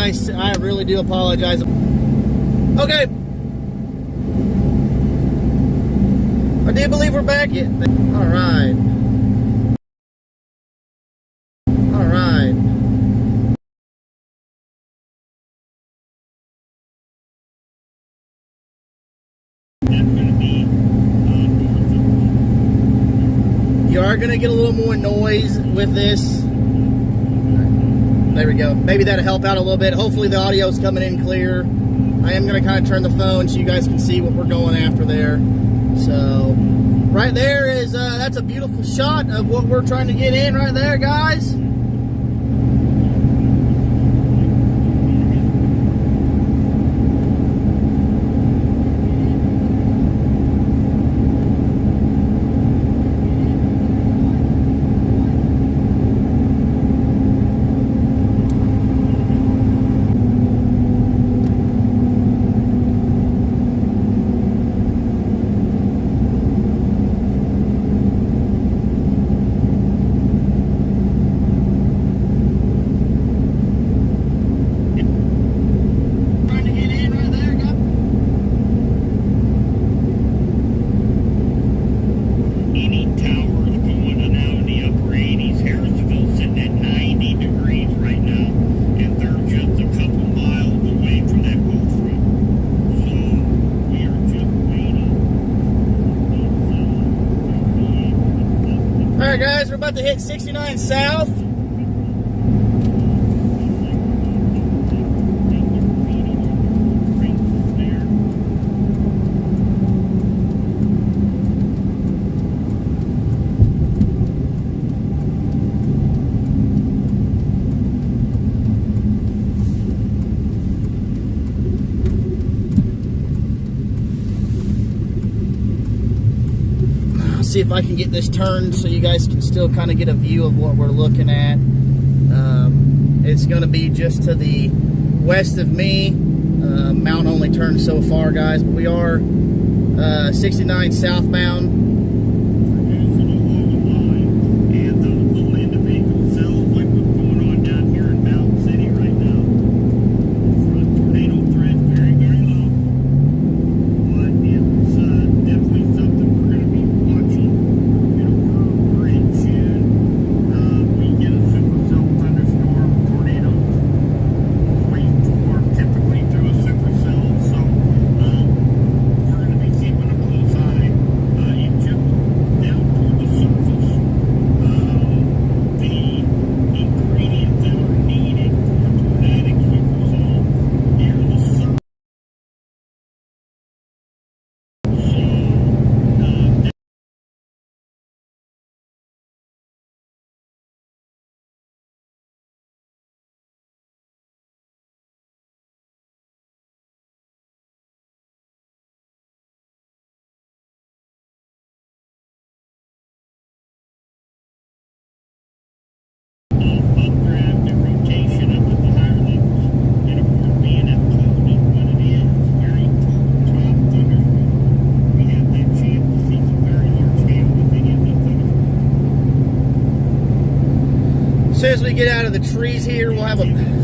I really do apologize. Okay. I do believe we're back yet. All right. All right. You are going to get a little more noise with this. There we go. Maybe that'll help out a little bit. Hopefully the audio is coming in clear. I am going to kind of turn the phone so you guys can see what we're going after there. So, right there is, that's a beautiful shot of what we're trying to get in right there, guys. Alright guys, we're about to hit 69 South. See if I can get this turned so you guys can still kind of get a view of what we're looking at. It's going to be just to the west of me. Mount only turned so far, guys, but we are 69 southbound. As soon as we get out of the trees here, we'll have a...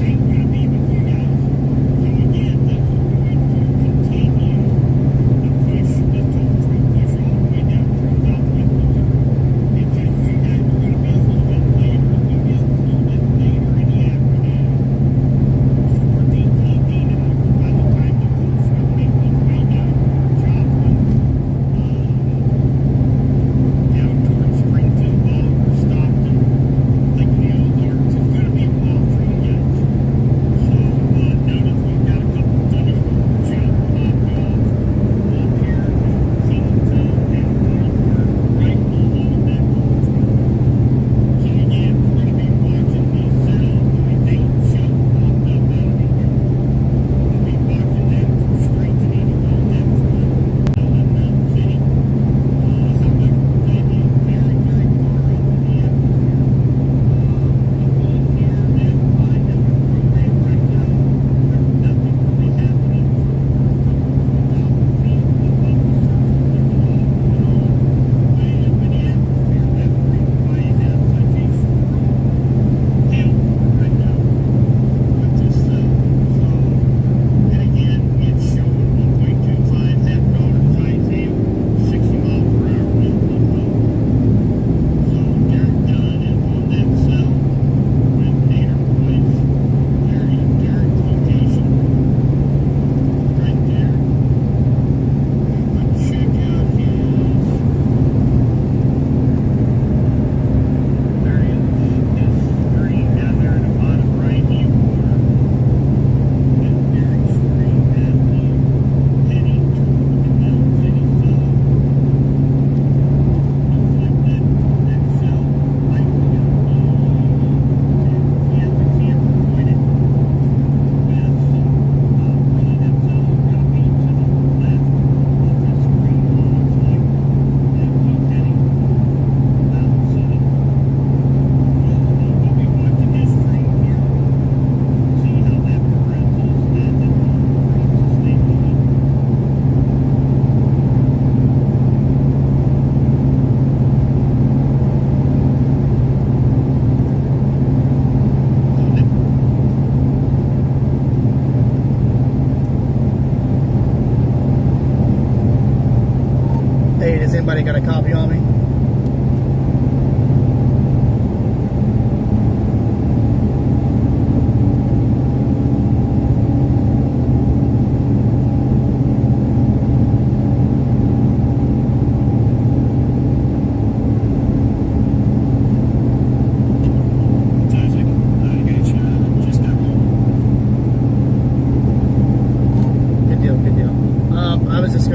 anybody got a copy on me?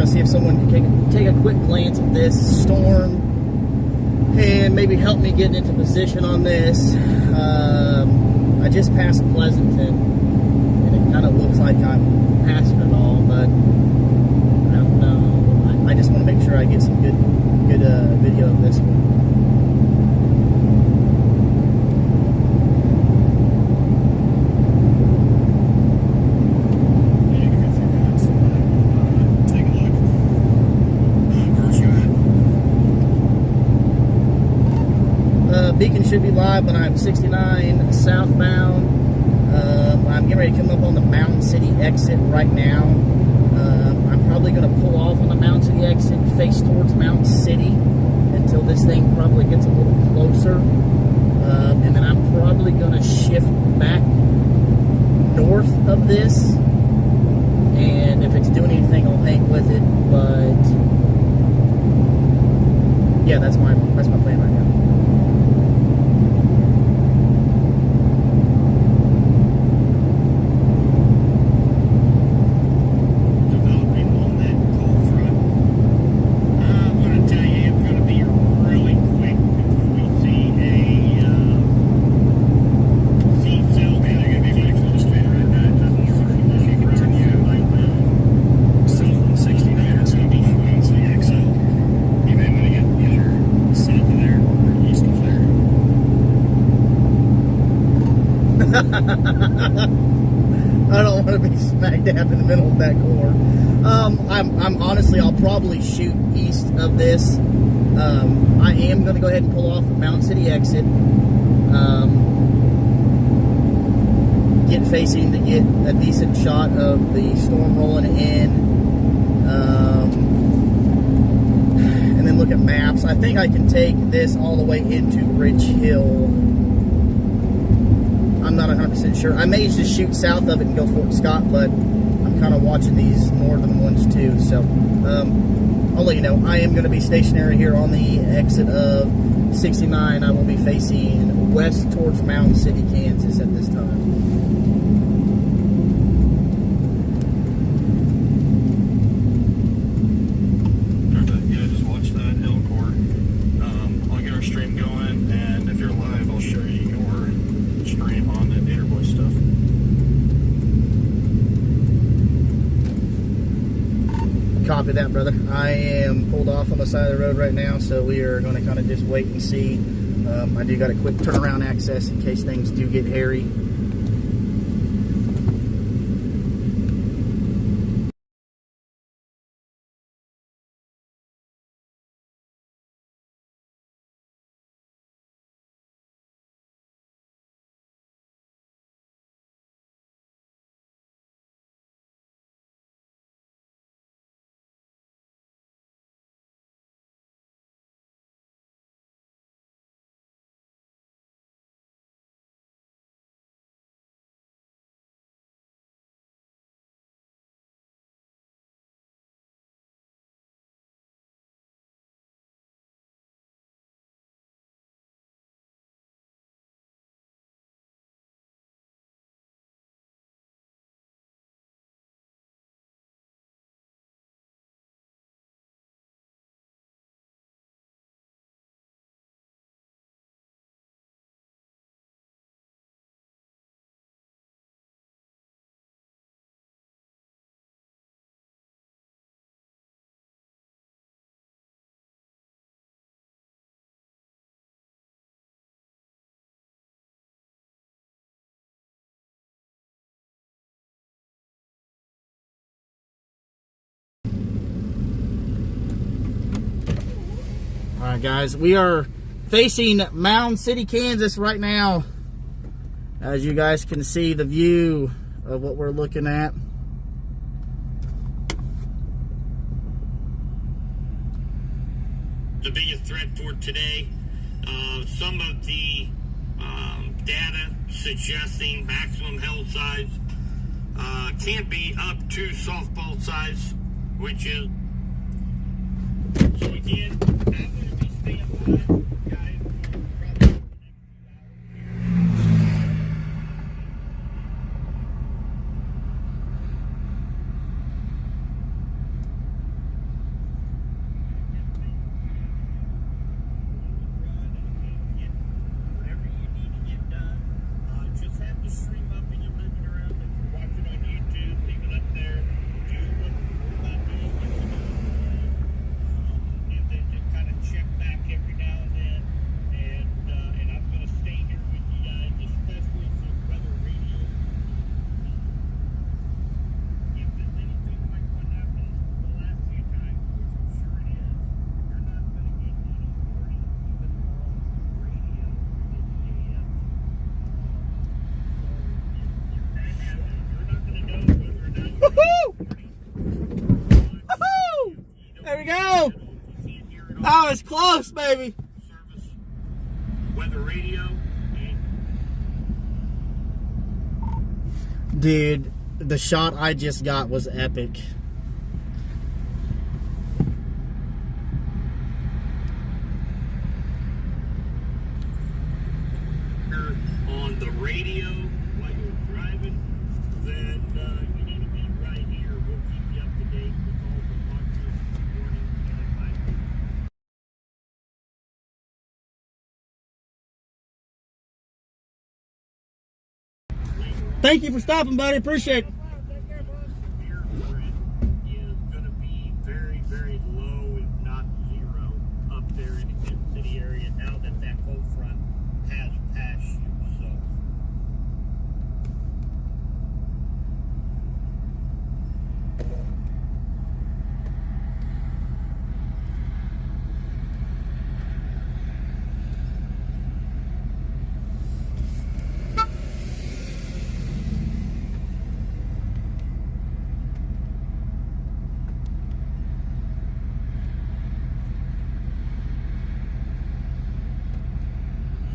See if someone can take a quick glance at this storm and maybe help me get into position on this. I just passed Pleasanton and it kind of looks like I'm past it all, but I don't know. I just want to make sure I get some good video of this one. Beacon should be live when I'm 69 southbound. I'm getting ready to come up on the Mountain City exit right now. I'm probably going to pull off on the Mountain City exit, face towards Mountain City until this thing probably gets a little closer. And then I'm probably going to shift back north of this. And if it's doing anything, I'll hang with it. But yeah, that's my plan right now. I don't want to be smack dab in the middle of that corner. I'm honestly, I'll probably shoot east of this. I am going to go ahead and pull off the Mountain City exit. Get facing to get a decent shot of the storm rolling in. And then look at maps. I think I can take this all the way into Ridge Hill. I'm not 100% sure. I may just shoot south of it and go Fort Scott, but I'm kind of watching these northern ones too. So I'll let you know. I am going to be stationary here on the exit of 69. I will be facing west towards Mountain City, Kansas at this time. Yeah, just watch that Elkhorn. I'll get our stream going, and if you're live, I'll show you your stream on the Gator Boy stuff. Copy that, brother. I am pulled off on the side of the road right now, so we are going to kind of just wait and see. I do got a quick turnaround access in case things do get hairy. Alright guys, we are facing Mound City, Kansas right now. As you guys can see, the view of what we're looking at. the biggest threat for today. Some of the data suggesting maximum hail size can be up to softball size, which is, so again, I'm going to be staying alive, guys, for probably the next 2 whatever you need to get done. Just have the stream up in your living room. If you're watching on YouTube, leave it up there. Do what you're about doing, what you're doing. And then just kind of check back every now and then. And I'm going to stay here with you guys, especially some weather radio. If there's anything like what happened the last few times, which I'm sure it is, you're not going to get any warning, even on radio through the DAF. So if that happens, you're not going to know whether or not you're Woohoo! getting Woohoo! There we go. Oh, it's close, baby. service, weather radio, and Dude, the shot I just got was epic. on the radio while you're driving, then you need to be right here. We'll keep you up to date with all the watches, warnings, and advice. Thank you for stopping, buddy. Appreciate it. Severe threat is going to be very, very low, if not zero, up there in the Kansas City area now that that cold front has passed you. So.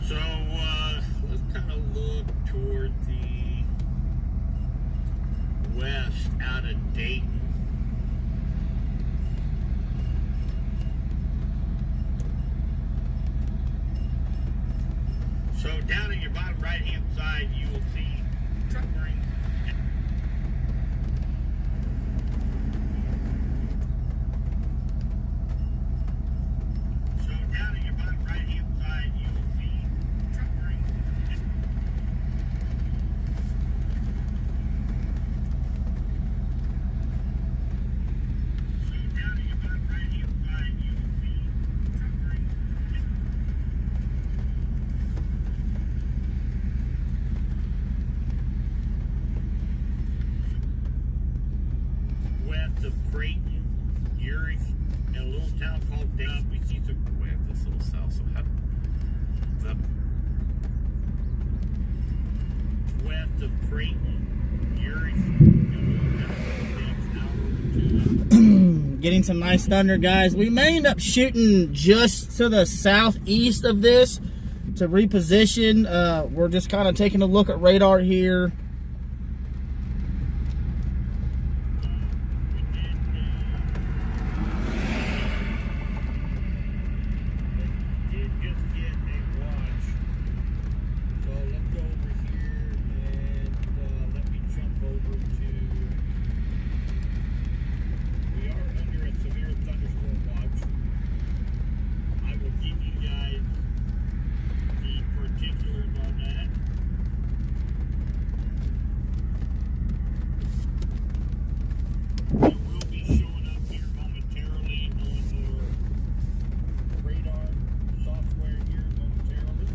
So, let's kind of look toward the west out of Dayton. So, down in your bottom right-hand side, you will see truck marine. So, down in your bottom right-hand side, you will see truck marine. So, down in your bottom right-hand side, you will see truck marine. West of Creighton, Erie, in a little town called Dayton, we see some Way up this little south, so it's up. west of Creighton, Erie, in a little town called Dayton, hour or two. Getting some nice thunder, guys. We may end up shooting just to the southeast of this to reposition. We're just kind of taking a look at radar here. Did just get a watch. So let's go over here and let me jump over to. We are under a severe thunderstorm watch. I will give you guys the particulars on that. It will be showing up here momentarily on your radar software here momentarily.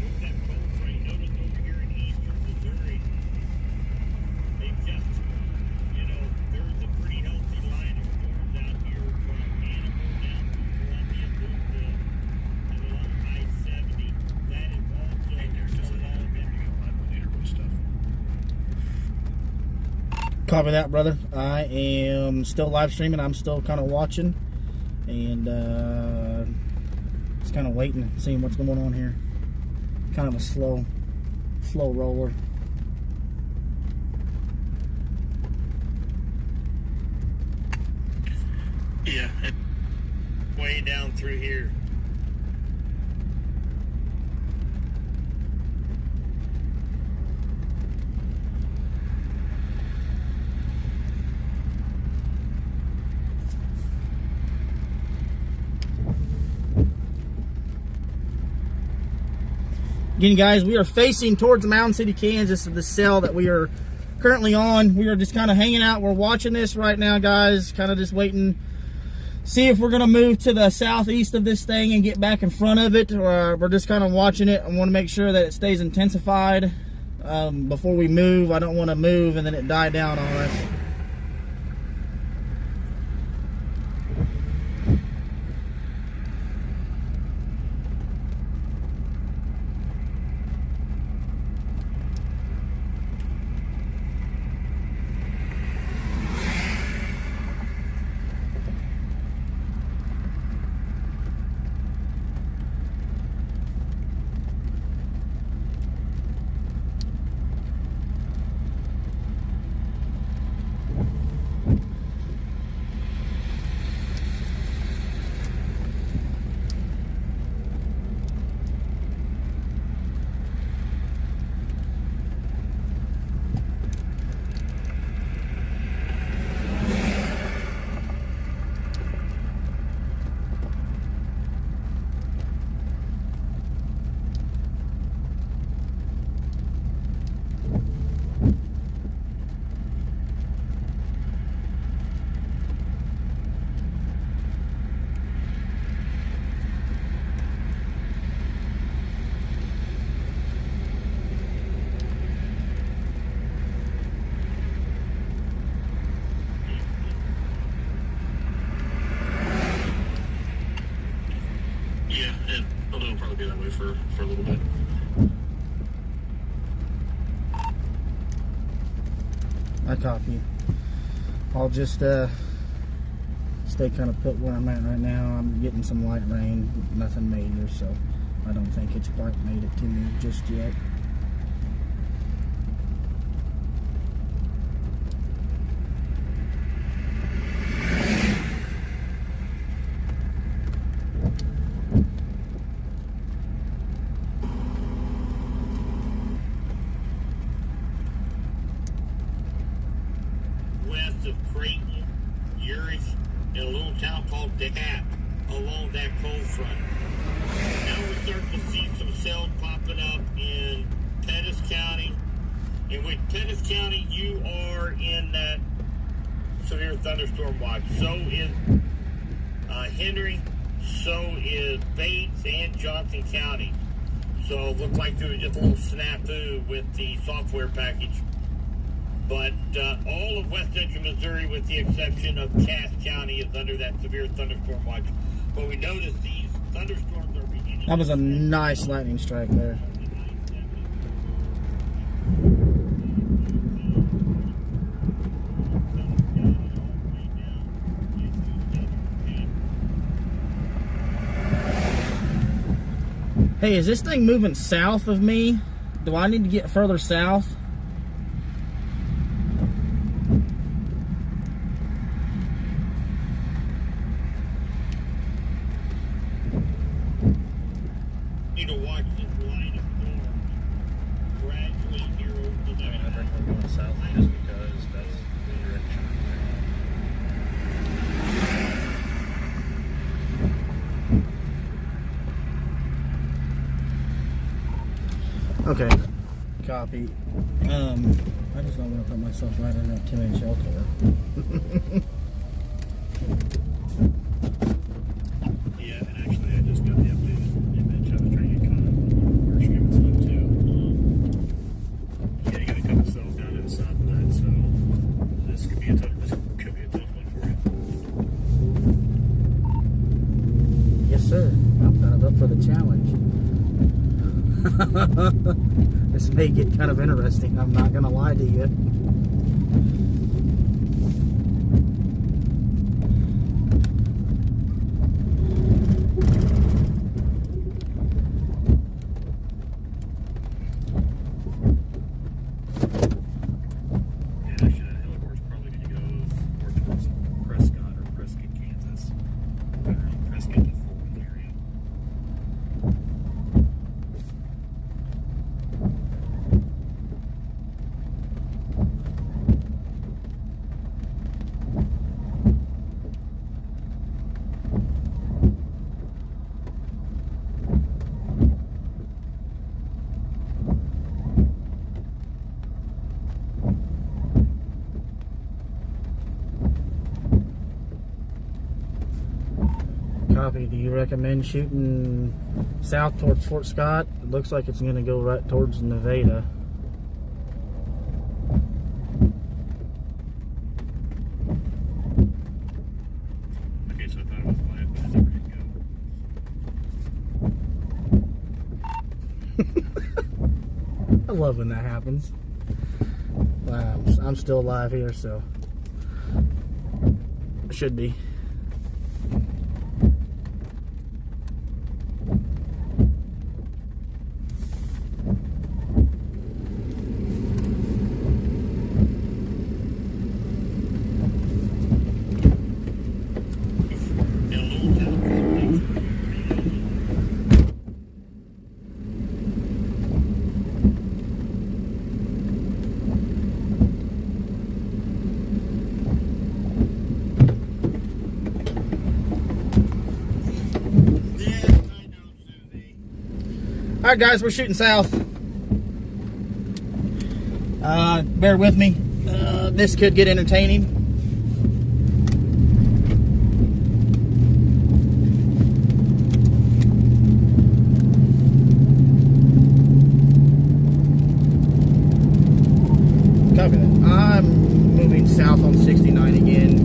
With that cold front, notice over here in eastern Missouri, they just, there's a pretty healthy Copy that, brother. I am still live streaming. I'm still kind of watching. And just kind of waiting and seeing what's going on here. Kind of a slow roller. Yeah. Way down through here. Again, guys, we are facing towards Mound City, Kansas, the cell that we are currently on. We are just kind of hanging out. We're watching this right now, guys. Kind of just waiting. See if we're going to move to the southeast of this thing and get back in front of it. Or we're just kind of watching it. I want to make sure that it stays intensified before we move. I don't want to move and then it die down on us. It'll probably be that way for a little bit. I copy. I'll just stay kind of put where I'm at right now. I'm getting some light rain, nothing major, so I don't think it's quite made it to me just yet. West of Creighton, Urich, and a little town called DeKalb along that cold front. Now we're starting to see some cells popping up in Pettis County. And with Pettis County, you are in that severe thunderstorm watch. So is Henry, so is Bates and Johnson County. So it looked like there was just a little snafu with the software package. But all of West Central Missouri, with the exception of Cass County, is under that severe thunderstorm watch. But we noticed these thunderstorms are beginning. That was a nice lightning strike there. Hey, is this thing moving south of me? Do I need to get further south? Need to watch this line of storms gradually here over the I recommend going south just because that's the direction. Okay, copy. I just don't want to put myself right in that 2-inch Elcor. Yeah, and actually I just got the updated image. I was trying to get kind of more streaming stuff too. Yeah, you got a couple cells down to the south of that, so this could be a tough one for you. Yes, sir. I'm kind of up for the challenge. This may get kind of interesting. I'm not going to lie to you. Copy. Do you recommend shooting south towards Fort Scott? It looks like it's going to go right towards Nevada. Okay, so I thought it was live, but it never did go. I love when that happens. Wow, I'm still alive here, so I should be. All right, guys, we're shooting south. Bear with me. This could get entertaining. Copy that. I'm moving south on 69 again.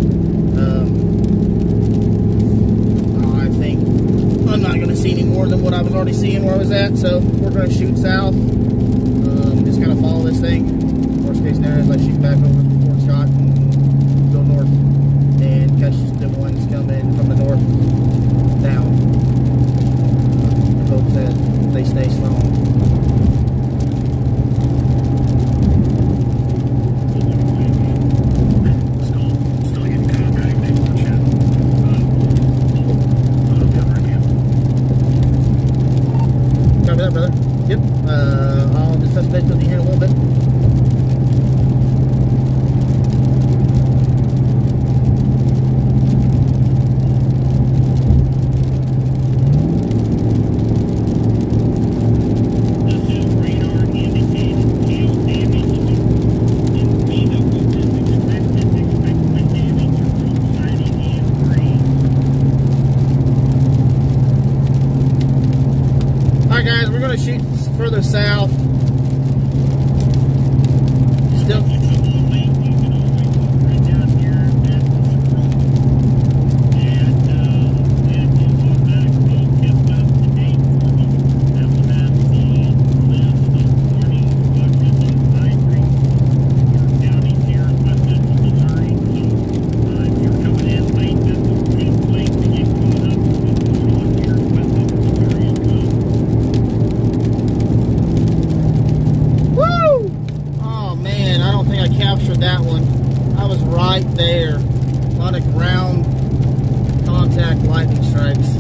I think I'm not going to see any more than what I was already seeing where I was at, so we're going to shoot south. Just kind of follow this thing. Worst case scenario is I shoot back over to Fort Scott and go north and catch the ones coming from the north down. I hope that they stay strong. Still getting kind of dragged next to the chat. Copy that, brother. Yep. I'll just touch base with you here in a little bit. This is radar indicated tail damage and vehicle is expected damage or road siding and green. Alright guys, we're going to shoot further south. Still, If it's a little late, you can always look right down here at the scroll. And it is automatically kept up to date for me. That will have the list of warning, buckets, and advisory for counties here in West Central Missouri. So if you're coming in late, that's too late to get caught up with what's going on here in West Central Missouri as well. woo! Oh man, I don't think I captured that one. I was right there. A lot of ground contact lightning strikes.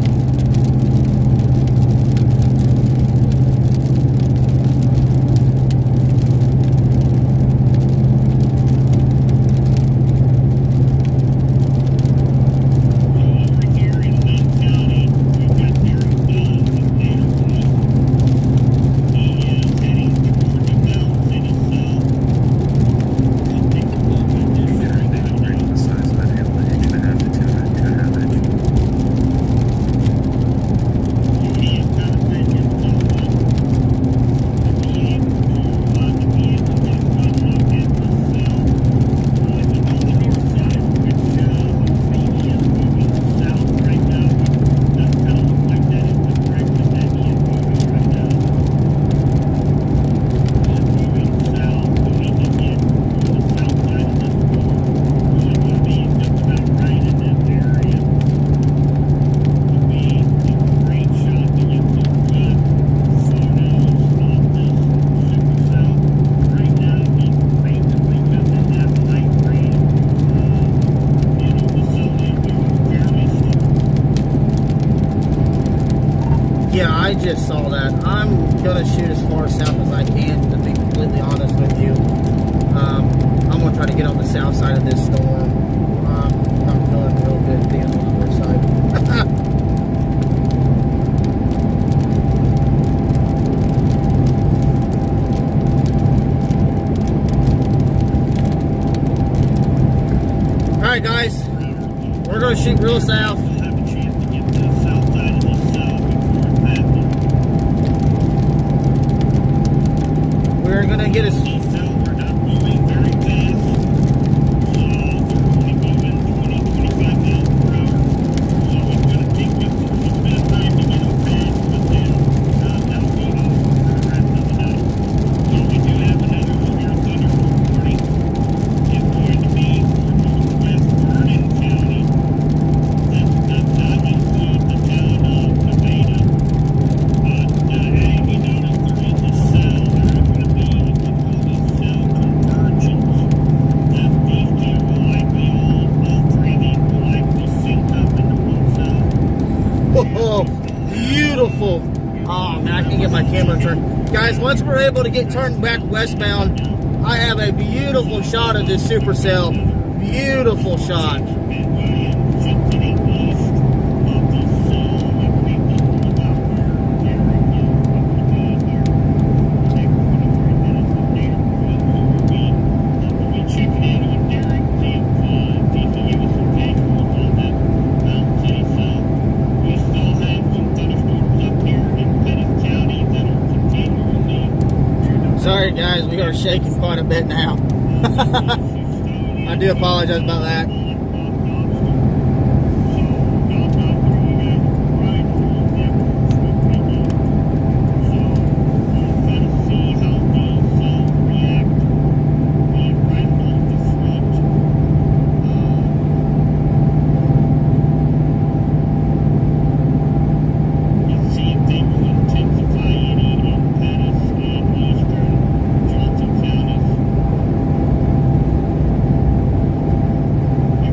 Over here in Lynn County, we've got Derek Dove with Data Point. He is heading toward the Bell City South. I'll take a look at this. Considering they don't range the size of an inch and a half to 2.5 inch. He is kind of setting himself up to be able to get one look at the cell. If you go to the north side, which hopefully he is moving south right now, does kind of look like that is the direction that he is moving right now. He is moving south, so he can get on the south side of this storm. Really will be just about right in this area. Would be a great shot to get some good photos of this super cell. Right now, he's basically just in that light green, and all of a sudden, moving fairly slow. Yeah, I just saw that. I'm gonna shoot as far south as I can, to be completely honest with you. I'm gonna try to get on the south side of this storm. I'm feeling real good being on the north side. Alright guys, we're gonna shoot real south. We'll have a chance to get to the south gonna get us. These cells are not moving very fast. They're only moving 20, 25 miles per hour. So it's gonna take just a little bit of time to get them fast, but then they'll be off for the rest of the night. So we do have another severe thunderstorm warning. It's going to be for northwest Vernon County. That does not include the town of Nevada. But as you notice, they're in the cell. There are going to be what we call these cell convergence. That these two will likely all three of these will likely sync up into one cell. Oh, beautiful. Oh, man, I can get my camera turned. Guys, once we're able to get turned back westbound, I have a beautiful shot of this supercell. Beautiful shot. Sorry, guys, we are shaking quite a bit now. I do apologize about that. They're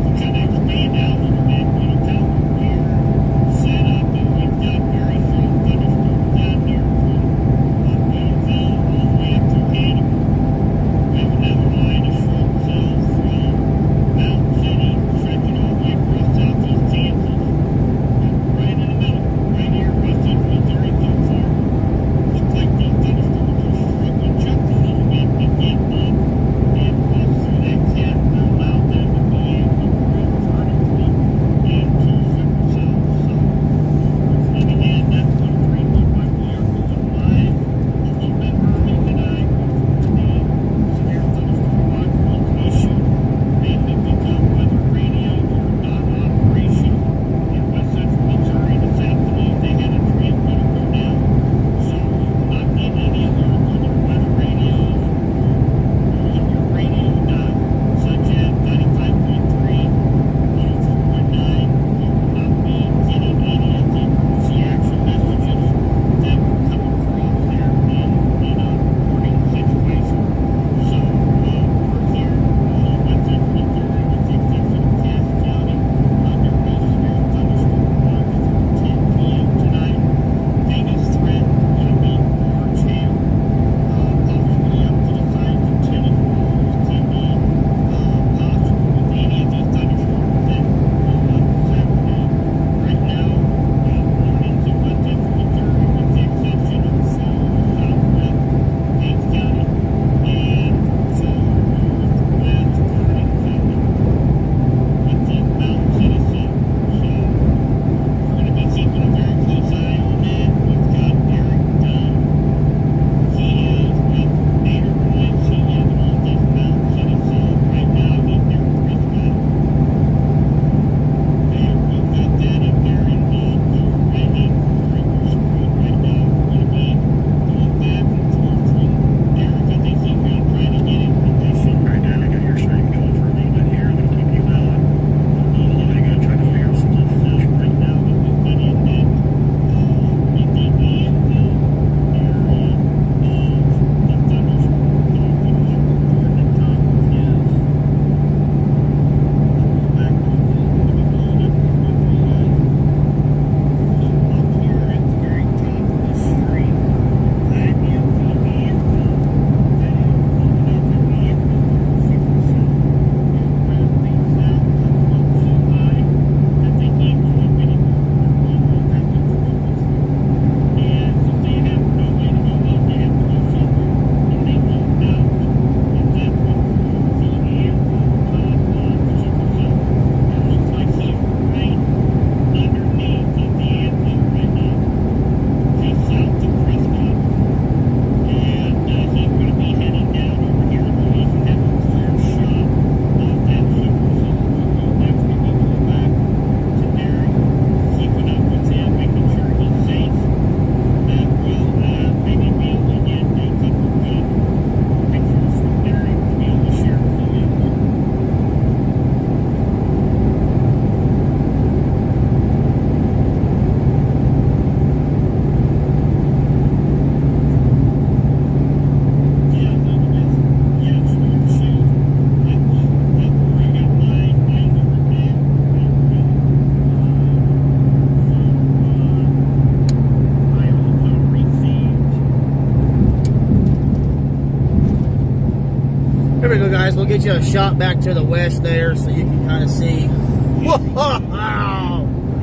get you a shot back to the west there so you can kind of see. Whoa!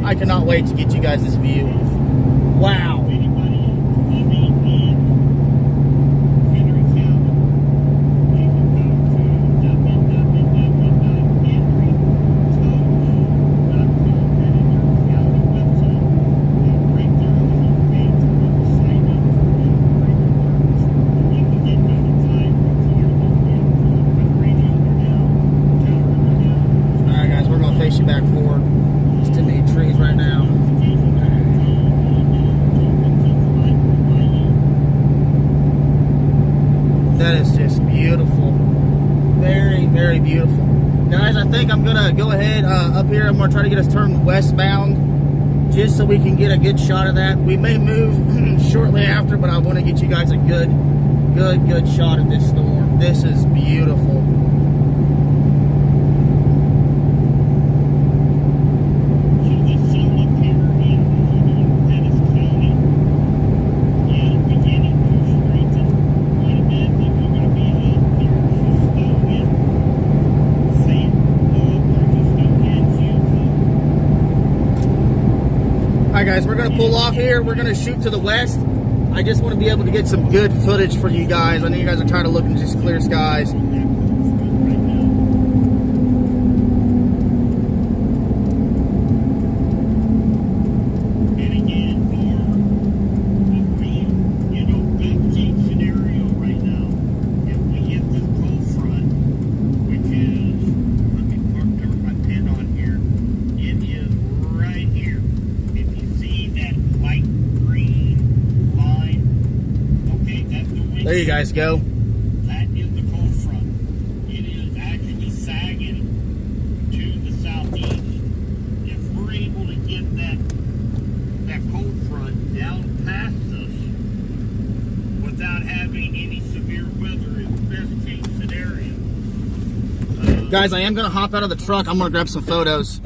I cannot wait to get you guys this view. Wow. Anybody living in Henry County, you can go to www.henrycoach.com. That is your county website. And right there on the homepage, you can sign up for the radio works. And you can get notified when your new vehicle, what radio they're down, tower they're down. Alright guys, we're gonna face you back forward. There's too many trees right now. That is just beautiful. Very, very beautiful. Guys, I think I'm gonna go ahead up here. I'm gonna try to get us turned westbound just so we can get a good shot of that. We may move shortly after, but I want to get you guys a good shot of this storm. This is beautiful. So the sun up here in Pettis County is beginning to strengthen quite a bit. Then we're going to be up there to Stoneman, St. Luke, or to Stonehenge, Utah. Alright guys, we're gonna pull off here. We're gonna shoot to the west. I just want to be able to get some good footage for you guys. I know you guys are tired of looking at just clear skies. That cold front right now. And again, for a real, best case scenario right now, if we hit this cold front, which is, let me turn my pen on here, it is right here. If you see that light green line, okay, that's the wind. There you guys go. That is the cold front. It is actually sagging to the southeast. If we're able to get that cold front down past us without having any severe weather, it's best case scenario. Guys, I am gonna hop out of the truck. I'm gonna grab some photos.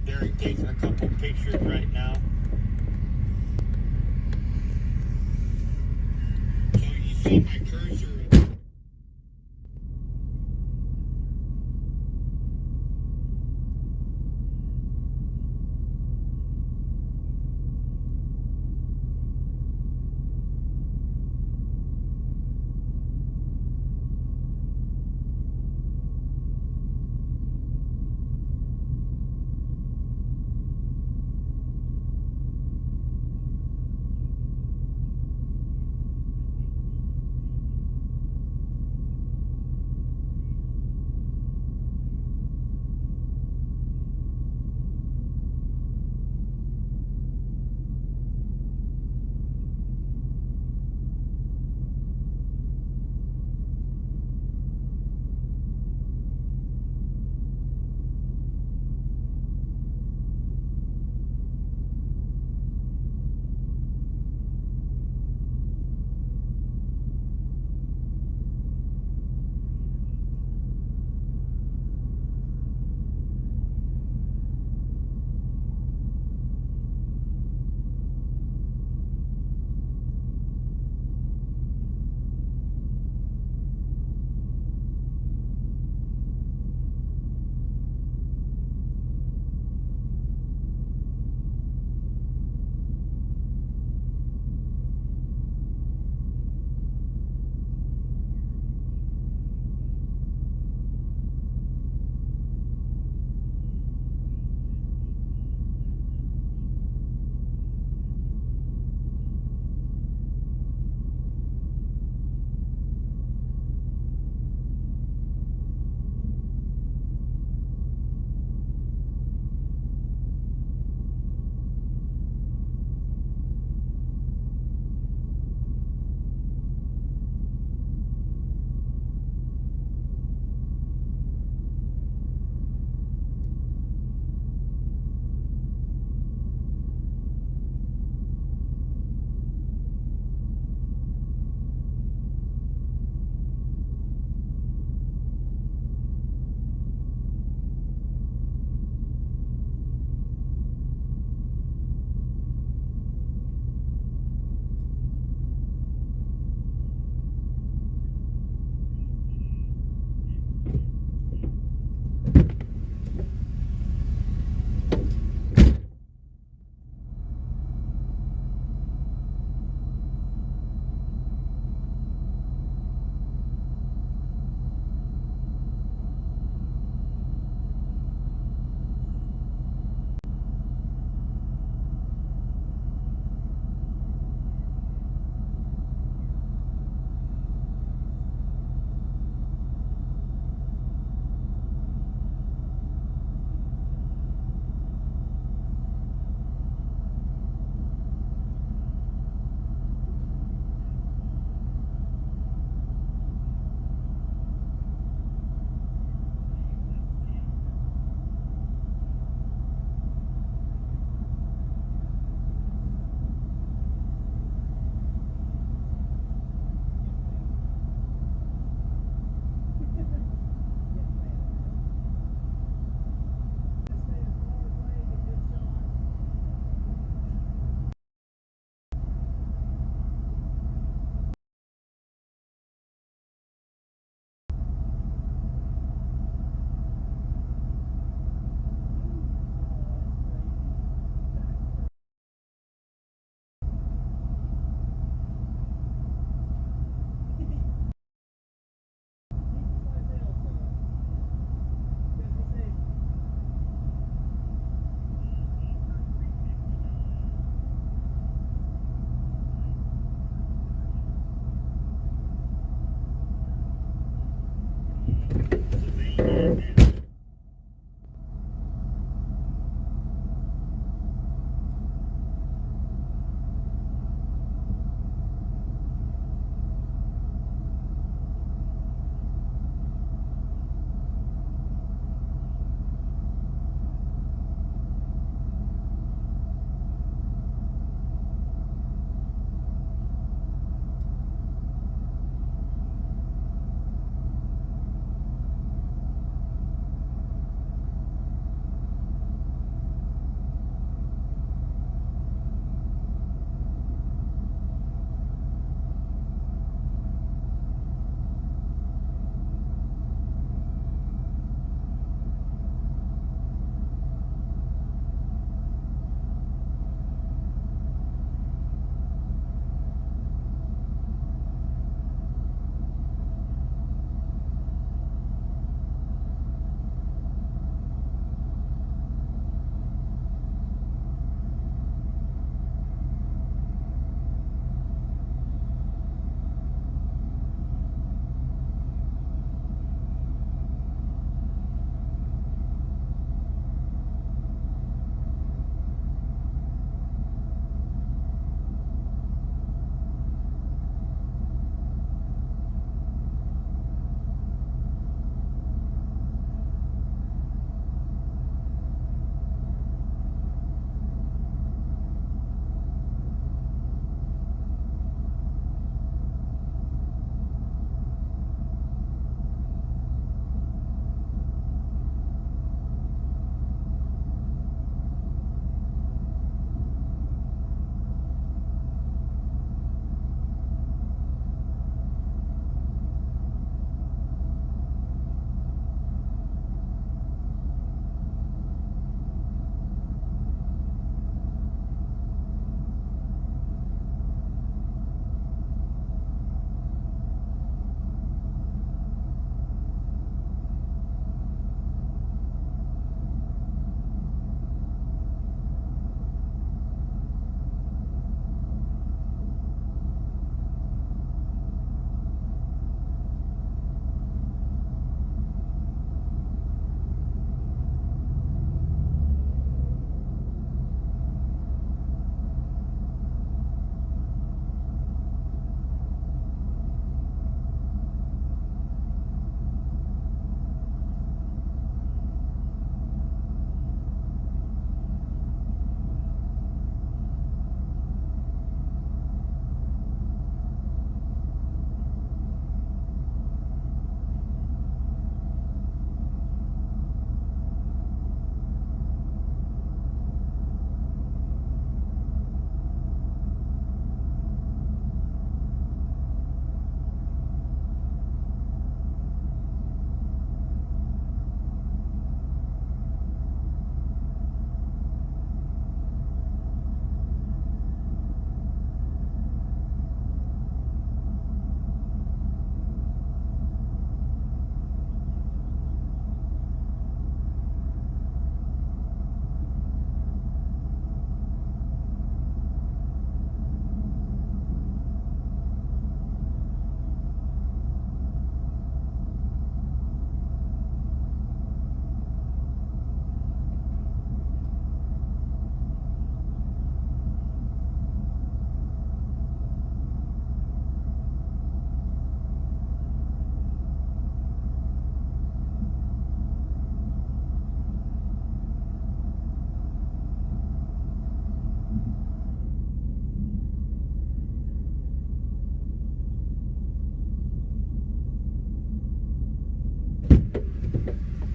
Derek taking a couple pictures right now. So you see my cursor.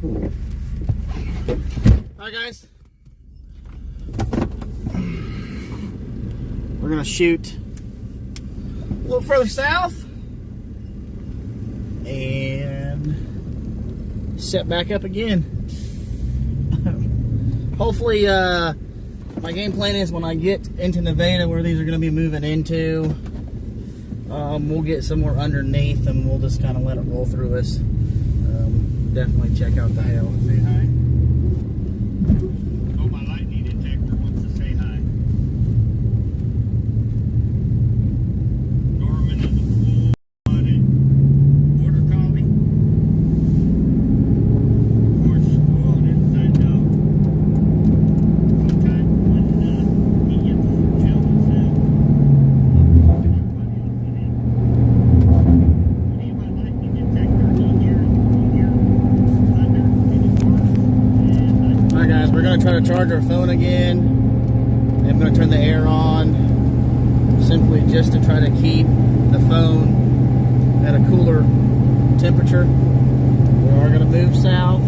Alright guys, we're gonna shoot a little further south and set back up again. Hopefully my game plan is when I get into Nevada where these are gonna be moving into, we'll get somewhere underneath and we'll just kind of let it roll through us. Definitely check out the hail. Say hi. Oh, my lightning detector wants to say hi. Norman is a full-blooded border collie. Of course, spoiled inside out. Sometimes when he gets chilled himself, everybody else in it. When he my lightning detector, he hears thunder, and Alright guys, we're going to try to charge our phone again. I'm going to turn the air on simply just to try to keep the phone at a cooler temperature. We are going to move south.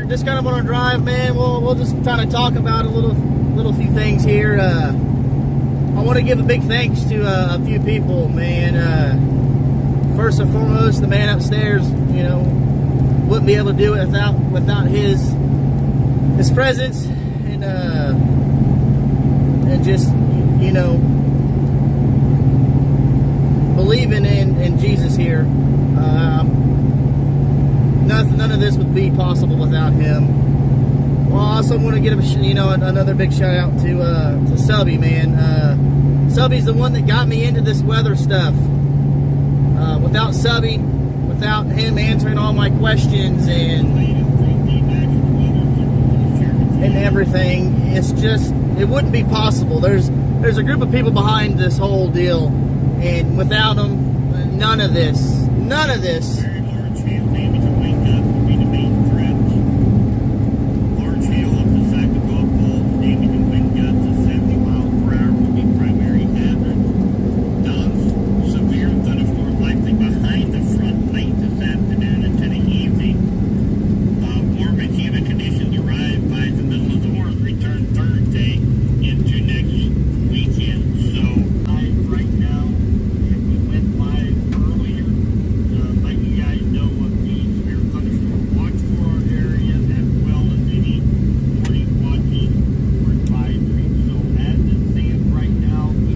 Just kind of on our drive, man. We'll just kind of talk about a little few things here. I want to give a big thanks to a few people, man. First and foremost, the man upstairs. You know, wouldn't be able to do it without his presence and just, you know, believing in Jesus here. None of this would be possible without him. Well, I also want to give another big shout out to Subby, man. Subby's the one that got me into this weather stuff. Without Subby, without him answering all my questions and everything, it wouldn't be possible. There's a group of people behind this whole deal, and without them, none of this.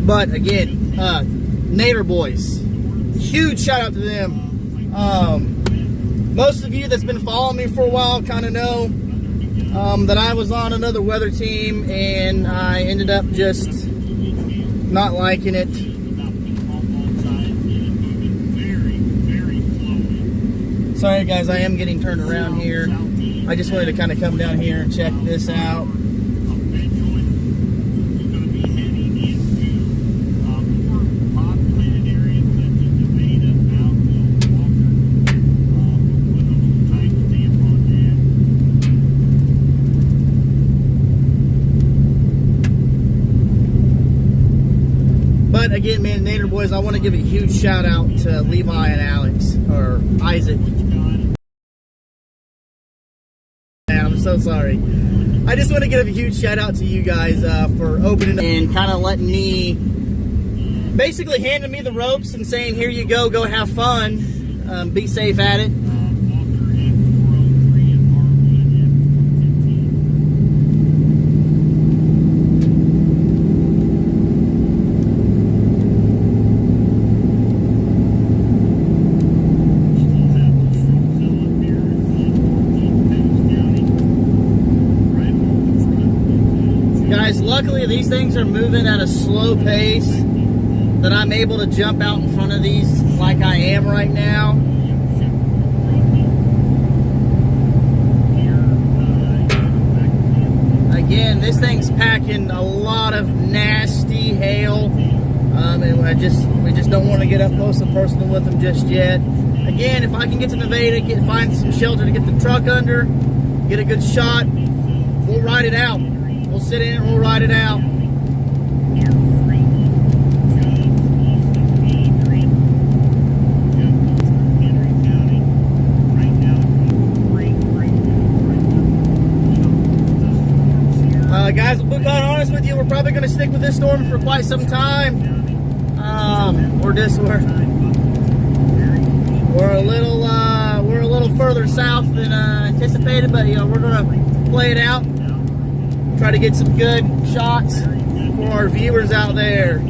But again, Nader Boys, huge shout out to them. Most of you that's been following me for a while kind of know that I was on another weather team and I ended up just not liking it. Sorry guys, I am getting turned around here. I just wanted to kind of come down here and check this out. But again, man, Nader Boys, I want to give a huge shout out to Levi and Alex, or Isaac. I'm so sorry. I just want to give a huge shout out to you guys for opening up and kind of letting me, basically handing me the ropes and saying, here you go have fun, be safe at it. Guys, luckily these things are moving at a slow pace that I'm able to jump out in front of these like I am right now. Again, this thing's packing a lot of nasty hail, and we just don't want to get up close and personal with them just yet. Again, if I can get to Nevada, find some shelter to get the truck under, get a good shot, we'll ride it out. We'll sit in and we'll ride it out. Guys, we'll be quite honest with you, we're probably going to stick with this storm for quite some time. We're a little further south than anticipated, but you know, we're going to play it out. Try to get some good shots for our viewers out there.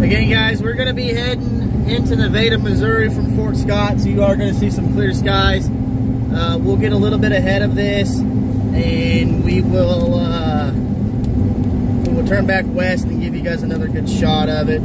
Again, guys, we're going to be heading into Nevada, Missouri from Fort Scott, so you are going to see some clear skies. We'll get a little bit ahead of this, and we will turn back west and give you guys another good shot of it.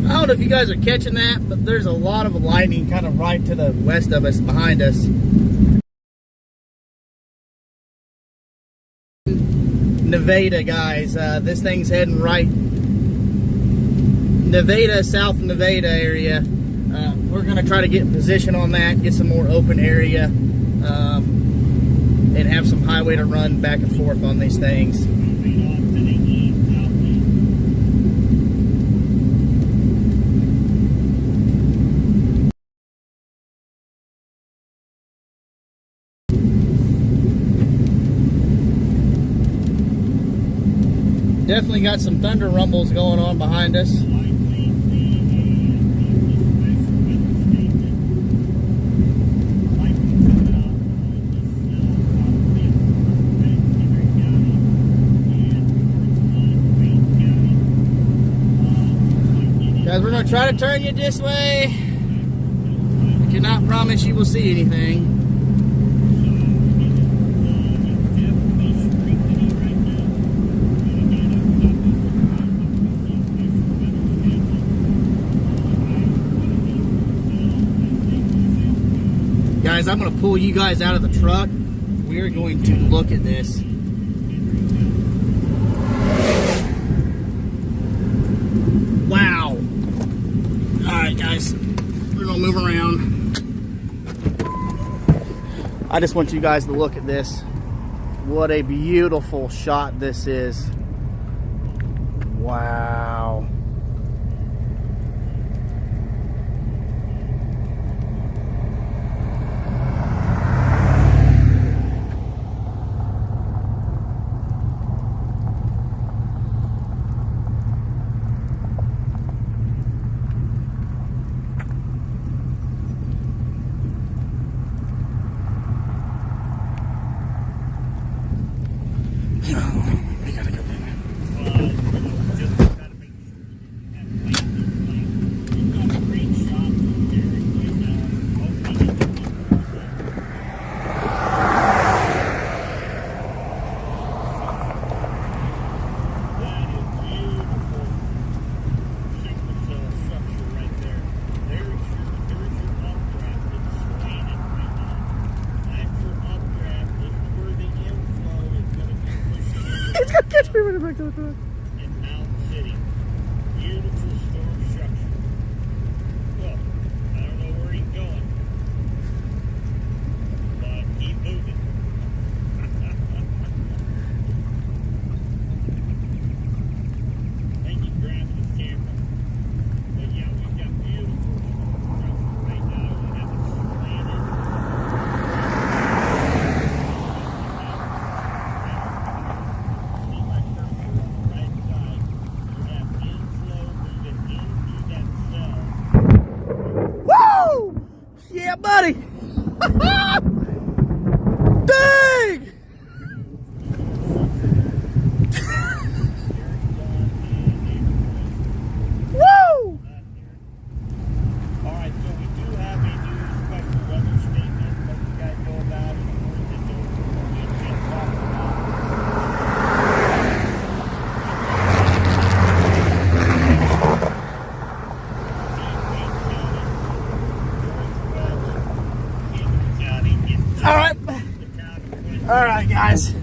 I don't know if you guys are catching that, but there's a lot of lightning kind of right to the west of us, behind us. Nevada, guys. This thing's heading right. Nevada, South Nevada area. We're going to try to get in position on that, get some more open area, and have some highway to run back and forth on these things. Definitely got some thunder rumbles going on behind us. Guys, we're gonna try to turn you this way. I cannot promise you will see anything. Guys, I'm gonna pull you guys out of the truck. We are going to look at this. Wow. Alright guys, we're gonna move around. I just want you guys to look at this. What a beautiful shot this is. Wow. We gotta go in. He's gonna catch me when I'm back to the truck. in Mountain City. Beautiful storm structure. Well, I don't know where he's going, but keep moving. Thank you for grabbing this camera. But yeah, we've got beautiful storm structure right now. We have it slanted. See my cursor on the right side. You have inflow moving into that cell. Woo! Yeah, buddy! Dang! Woo! Alright, so we do have a new special weather statement. Let you guys know about it. Of course, it's over. We just talked about All right. All right, guys.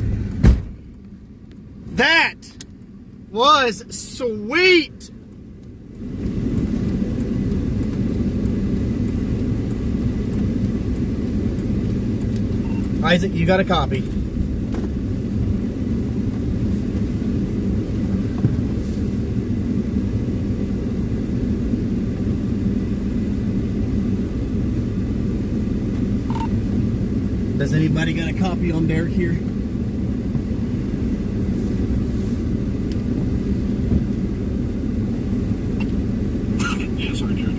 That was sweet. Isaac, you got a copy. Does anybody got a copy on Derek here? Yeah, sorry, Jared.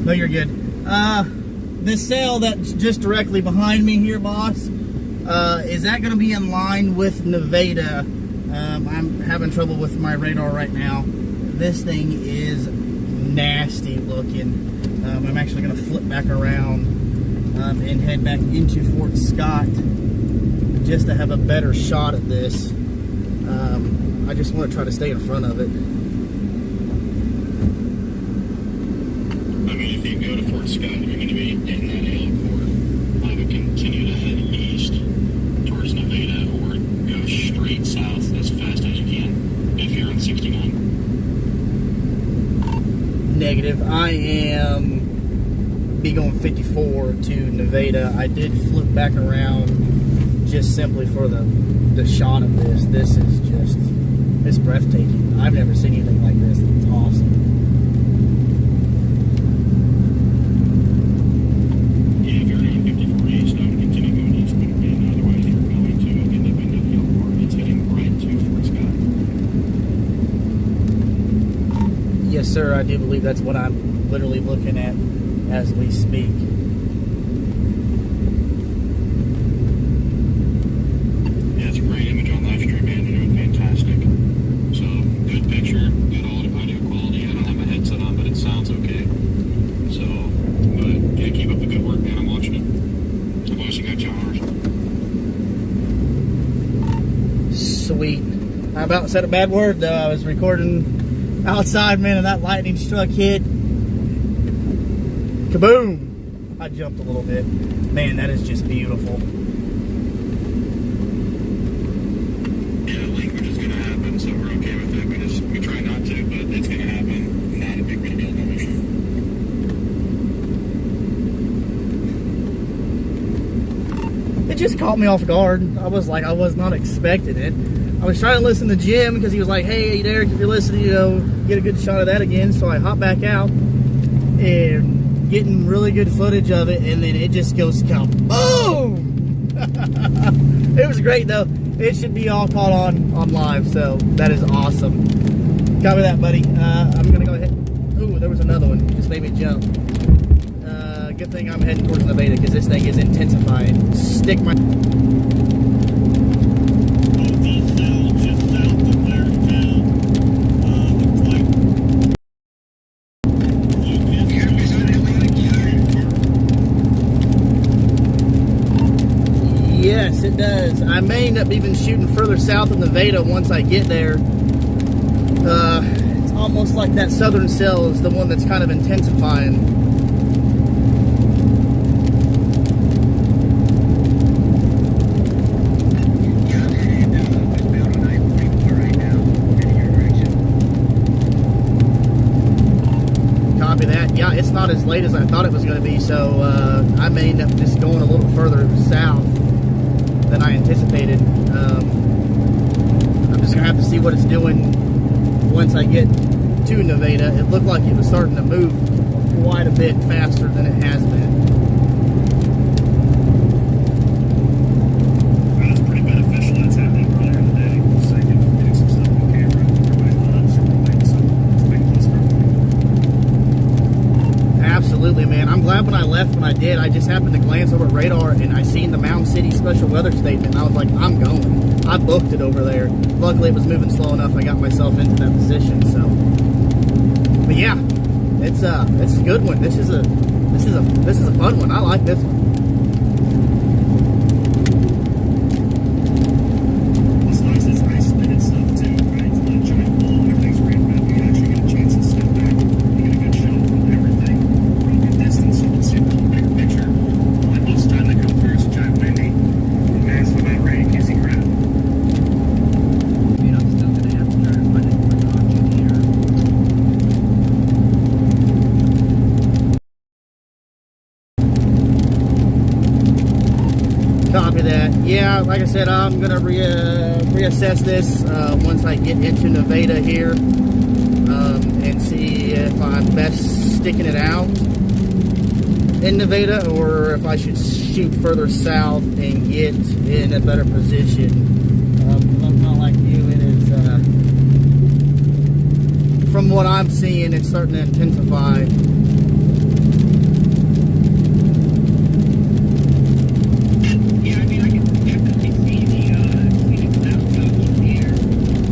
No, you're good. This cell that's just directly behind me here, boss, is that going to be in line with Nevada? I'm having trouble with my radar right now. This thing is nasty looking. I'm actually going to flip back around and head back into Fort Scott just to have a better shot at this. I just want to try to stay in front of it. I mean, if you go to Fort Scott, you're going to be in that Elkhorn. I would continue to head east towards Nevada or go straight south as fast as you can if you're on 69. Negative. I am be going 54 to Nevada. I did flip back around just simply for the shot of this. This is just, it's breathtaking. I've never seen anything like this. It's awesome. Yeah, if you're on 54 east, I would continue going east, but again, Yes, sir. I do believe that's what I'm literally looking at as we speak. Yeah, it's a great image on live stream, man. You're doing fantastic. So, good picture, good audio quality. I don't have my headset on, but it sounds okay. So, but yeah, keep up the good work, man. I'm watching it. I've also got John. Sweet. I about said a bad word though. I was recording outside, man, and that lightning struck hit. Kaboom! I jumped a little bit. Man, that is just beautiful. Yeah, language is gonna happen, so we're okay with it. We try not to, but it's gonna happen. Not a big deal, no issue. It just caught me off guard. I was not expecting it. I was trying to listen to Jim because he was like, hey, Derek, if you're listening, get a good shot of that again. So I hop back out and getting really good footage of it. And then it just goes kaboom! It was great, though. It should be all caught on live. So that is awesome. Copy that, buddy. I'm going to go ahead. Ooh, there was another one. Just made me jump. Good thing I'm heading towards Nevada because this thing is intensifying. Stick my... Yes, it does. I may end up even shooting further south of Nevada once I get there. It's almost like that southern cell is the one that's kind of intensifying. Copy that. Yeah, it's not as late as I thought it was going to be, so I may end up just going a little further south than I anticipated. I'm just gonna have to see what it's doing once I get to Nevada. It looked like it was starting to move quite a bit faster than it has been. Well, it's pretty beneficial that's happening earlier in the day. So you can do some stuff on camera. Everybody loves it. So it's a big plus for everybody. Absolutely, man. I'm glad when I left when I did. I just happened to glance over at radar and I seen the Mound City special weather statement and I was like, I'm going. I booked it over there. Luckily it was moving slow enough I got myself into that position, so. But yeah, it's a good one. This is a fun one. I like this one. What's nice is isolated stuff too, right? It's not a giant ball and everything's ramped up. You actually get a chance to step back. You get a good shot of everything from a good distance. You can see the whole bigger picture. Like most of the time they come through, it's a giant windy. Man, it's about rain, easy grab. I'm still gonna have to try to find it for option here. Copy that. Yeah, like I said, I'm gonna reassess this once I get into Nevada here, and see if I'm best sticking it out in Nevada or if I should shoot further south and get in a better position. I'm kind of like you. It is, from what I'm seeing, it's starting to intensify. Yeah, I mean, I can definitely see the cloud cover here,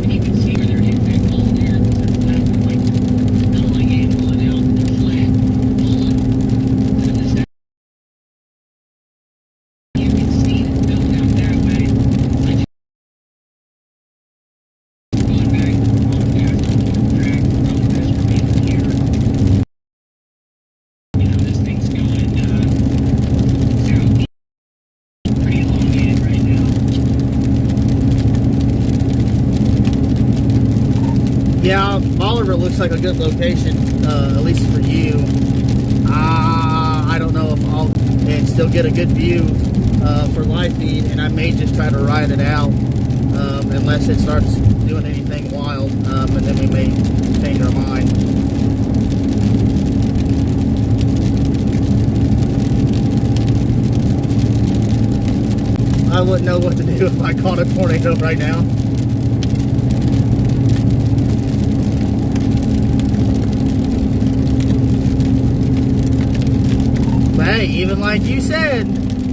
and you can see where there is that cold air, because it's not like building in, pulling out, and flat, pulling. So this, you can see it built out that way. I just going back on that track, probably best for me here. You know, this thing's going southeast. Pretty elongated right now. Yeah, Bolivar looks like a good location, at least for you. I don't know if I'll still get a good view for live feed, and I may just try to ride it out unless it starts doing anything wild, and then we may change our mind. I wouldn't know what to do if I caught a tornado right now. hey, even like you said,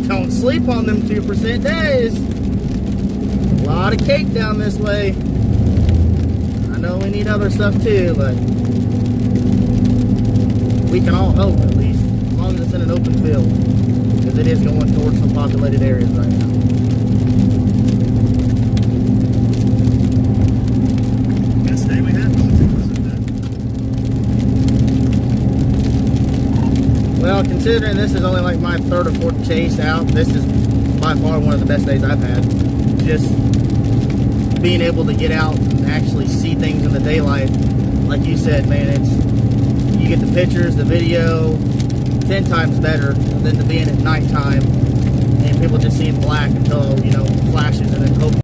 don't sleep on them 2% days. A lot of cake down this way. I know we need other stuff too, but we can all hope at least, as long as it's in an open field, because it is going towards some populated areas right now. Best day we had, wasn't it? Well, considering this is only like my third or fourth chase out, this is by far one of the best days I've had. Just being able to get out and actually see things in the daylight, like you said, man, you get the pictures, the video, 10 times better than to being at nighttime and people just seeing black until, flashes and then hope.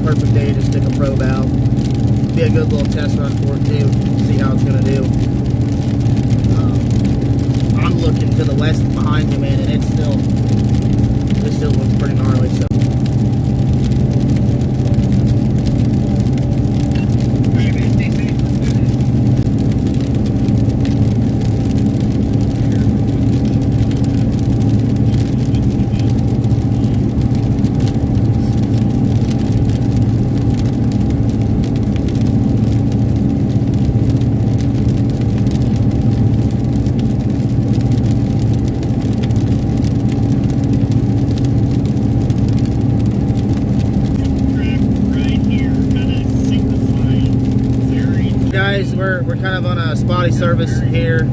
Perfect day to stick a probe out. Be a good little test run for it too. See how it's gonna do. I'm looking to the west behind me, man, and it still looks pretty gnarly. So. Guys, we're kind of on a spotty service here.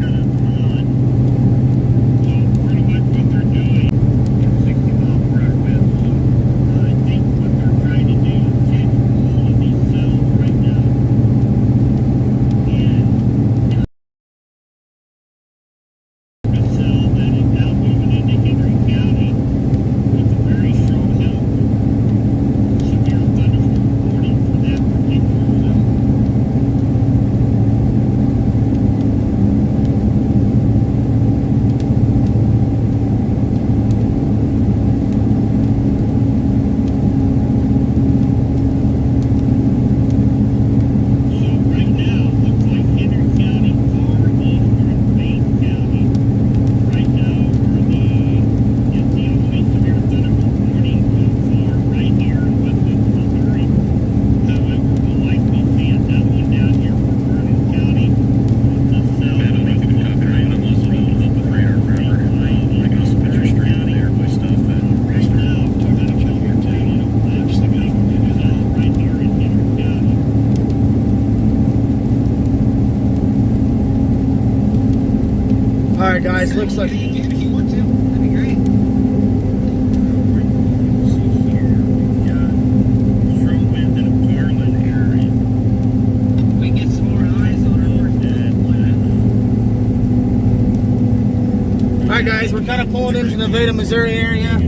Alright guys, looks like... If you want to, that'd be great. We get some more eyes on our Alright guys, we're kind of pulling into the Nevada, Missouri area.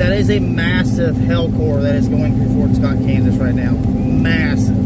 that is a massive hell core that is going through Fort Scott, Kansas right now. Massive.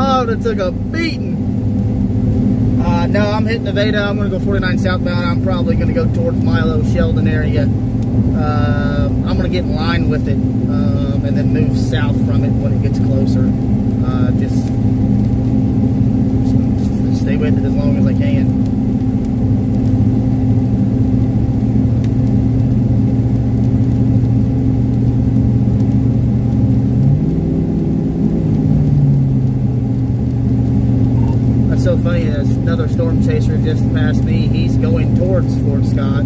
Oh, that took a beating. No, I'm hitting Nevada. I'm going to go 49 southbound. I'm probably going to go towards Milo, Sheldon area. I'm going to get in line with it and then move south from it when it gets closer. Just stay with it as long as I can. So funny, there's another storm chaser just passed me. He's going towards Fort Scott.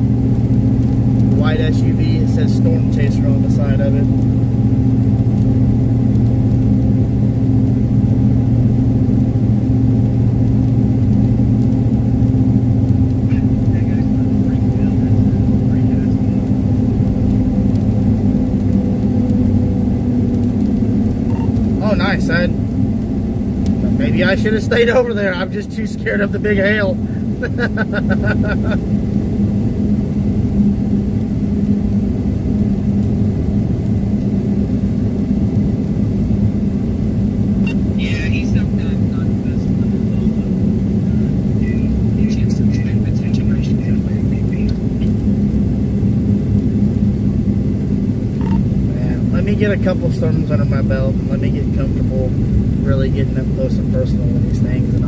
White SUV, it says storm chaser on the side of it. Oh, nice. Maybe I should have stayed over there. I'm just too scared of the big hail. Yeah, he's sometimes not the best one to chance to spend the situation Man, let me get a couple storms under my belt and let me get comfortable really getting up close and personal with these things, and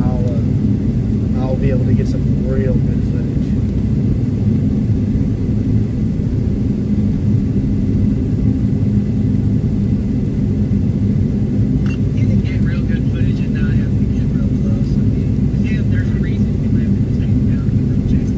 I'll be able to get some real good footage. You can get real good footage and not have to get real close. I mean, yeah, there's a reason you might have to take it down and real chase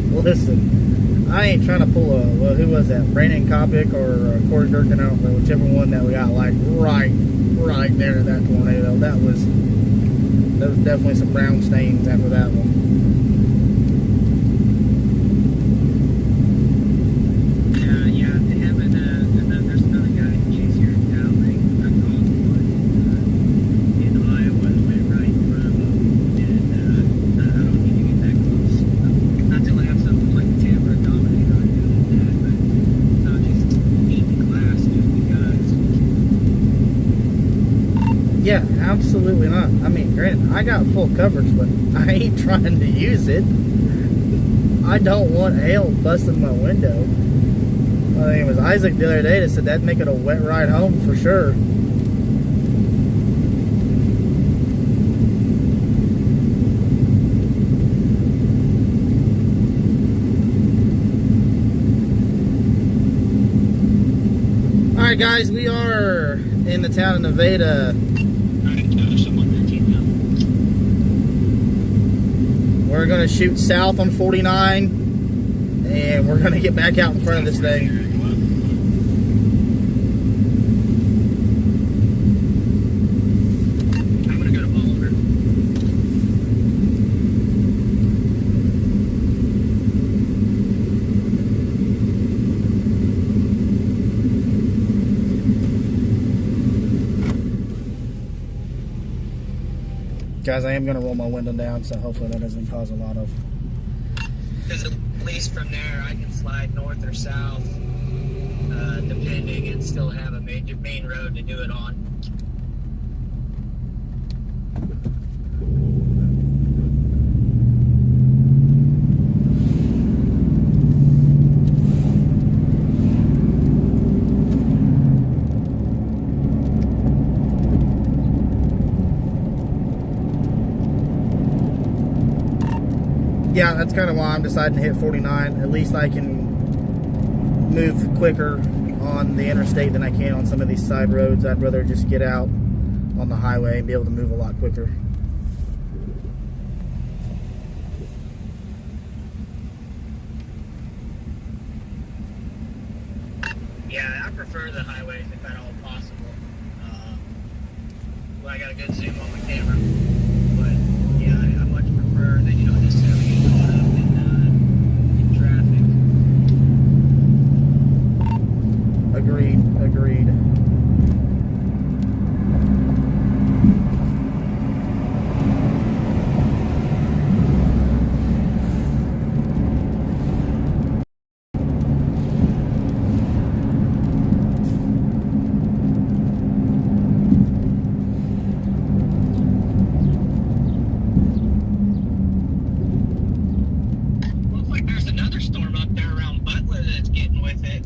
together. Listen, I ain't trying to pull a, well, who was that? Brandon Kopic or Corey Durkin? I don't know, whichever one that we got, like right there in that tornado. There was definitely some brown stains after that one. Yeah, him and there's another guy in case you're in Cali. I called one in Iowa that went right in front of him, and I don't need to get that close. Not till I have something like a camera dominate on doing that, but I'll just eat the glass just because. Yeah, absolutely not. I mean, granted, I got full coverage, but I ain't trying to use it. I don't want hail busting my window. I think it was Isaac the other day that said that'd make it a wet ride home for sure. Alright guys, we are in the town of Nevada. We're going to shoot south on 49 and we're going to get back out in front of this thing. I'm going to go to Bolivar. Guys, I am going to roll my window down, so hopefully that doesn't cause a lot of... Because at least from there, I can slide north or south, depending, and still have a main road to do it on. Yeah, that's kind of why I'm deciding to hit 49. At least I can move quicker on the interstate than I can on some of these side roads. I'd rather just get out on the highway and be able to move a lot quicker. Yeah, I prefer the highways if at all possible. Well, I got a good zoom on my camera, but yeah, I much prefer that you don't necessarily get caught up in traffic. Agreed. Looks like there's another storm up there around Butler that's getting with it.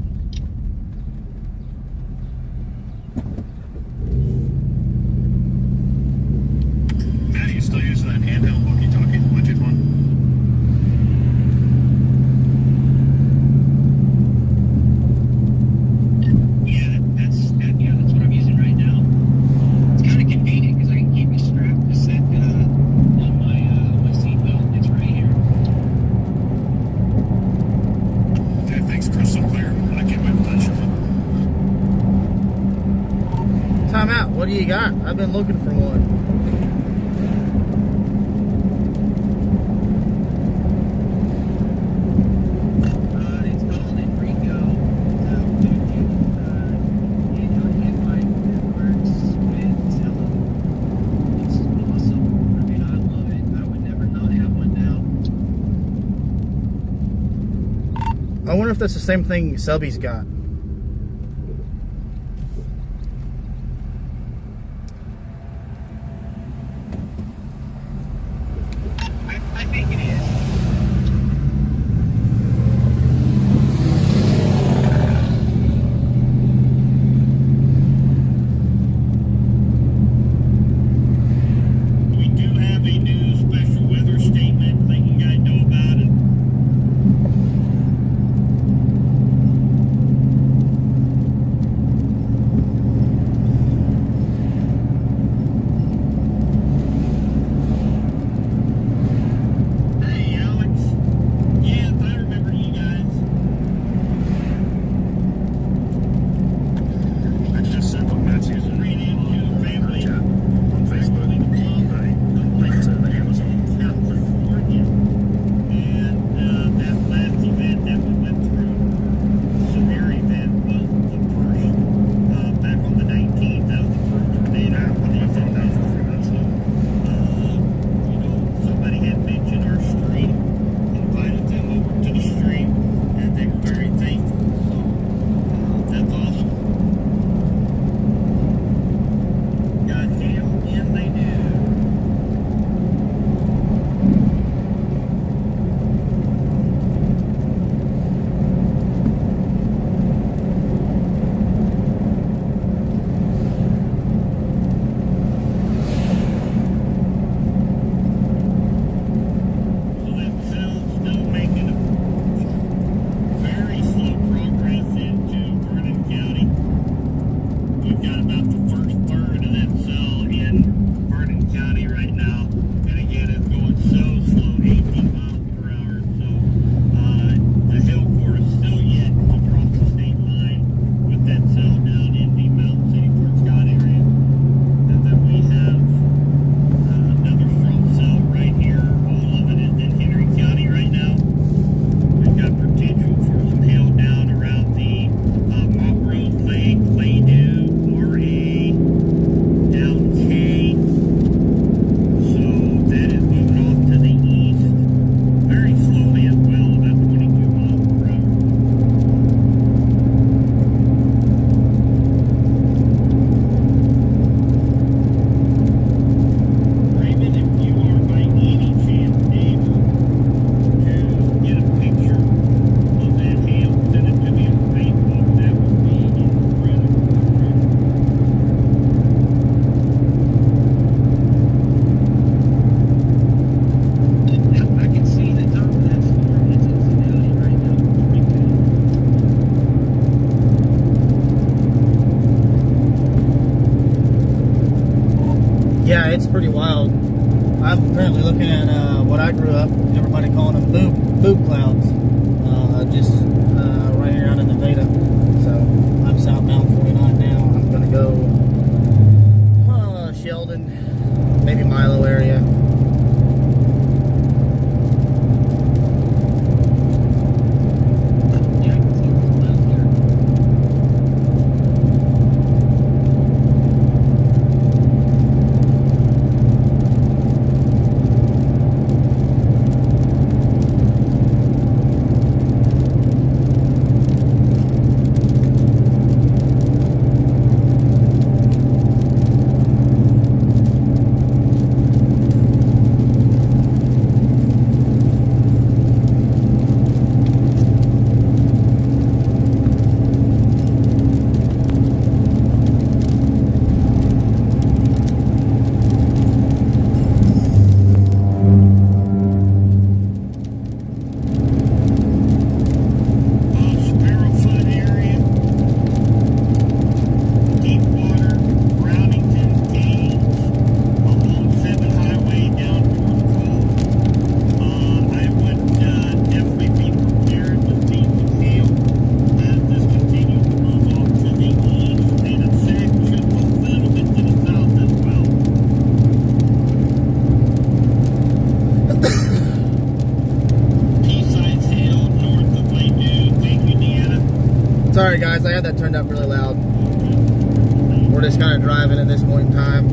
Matt, are you still using that handheld walkie-talkie, the Bluetooth one? Yeah, that's what I'm using right now. It's kind of convenient because I can keep it strapped to set on my seatbelt. It's right here. Okay, thanks, crystal clear. I can't wait for that show. Time out. What do you got? I've been looking for one. It's called Enrico. It works with Tele. It's awesome. I mean, I love it. I would never not have one now. I wonder if that's the same thing Subby's got. I think it is. We do have a new special weather statement, letting you guys know about it. Hey, Alex. Yes, I remember you guys. I just sent what Matt's using Ran into family. chat on Facebook. Like I said, the Amazon. California, and that last event that we went through, severe event, was the first, back on the 19th, that was the first tornado. Yeah, put my phone down for a few minutes. Somebody had mentioned our stream, invited them over to the stream, and they were very thankful. So that's awesome. Goddamn, and they do. So that cell's still making a very slow progress into Vernon County. We've got about the first third of that cell in Vernon County right now. And again, it's going so slow, 18 miles per hour. So the hill core is still yet to cross the state line with that cell down in the Mountain City, Fort Scott area. And then we have another strong cell right here. All of it is in Henry County right now. We've got potential for some hail down around the Montrose Lake, Ladue, RA, down K. So that is moving off to the east very slowly as well, about 22 miles per hour. Raymond, if you are by any chance able to get a picture of that hail, send it to me on Facebook. That would be incredible. I can see the top of that storm. It's in Cincinnati right now. Pretty good. Yeah, it's pretty wild. I'm currently looking at what I grew up, everybody calling them boob clouds, just right here out in Nevada. So southbound 49 now. I'm gonna go Sheldon, maybe Milo area. Yeah, I can see what's left there. Sparrowfoot area, Deepwater, Brownington, Gaines, along 7 Highway down towards Cove. I would definitely be prepared to see some hail as this continues to move off to the east and in fact just a little bit to the south as well. Pea-sized hail north of Ladue. Thank you, Deanna. Sorry guys, I had that turned up really loud. We're just kind of driving at this point in time.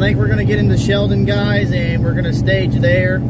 think we're going to get into Sheldon, guys, and we're going to stage there.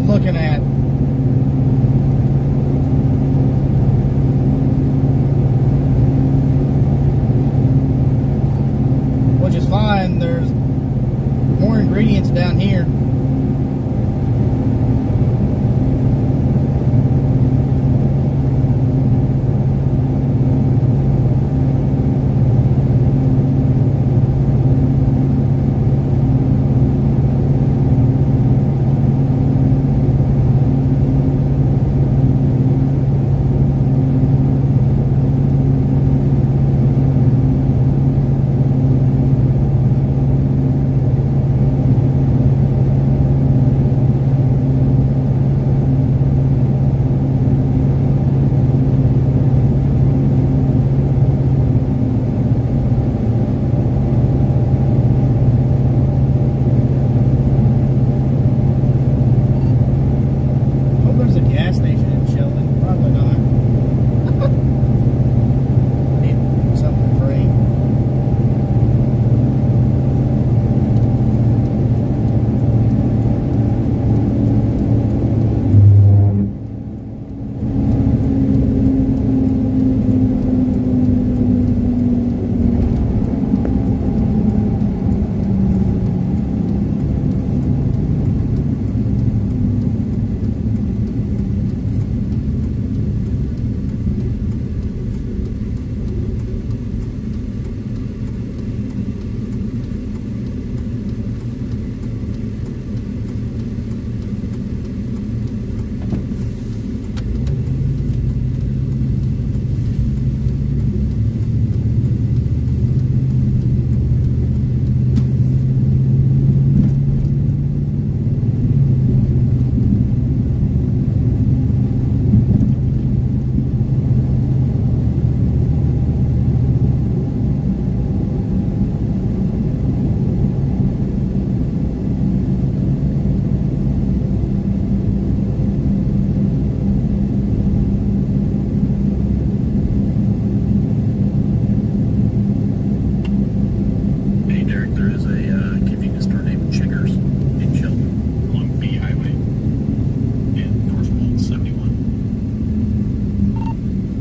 Looking at which is fine. There's more ingredients down here.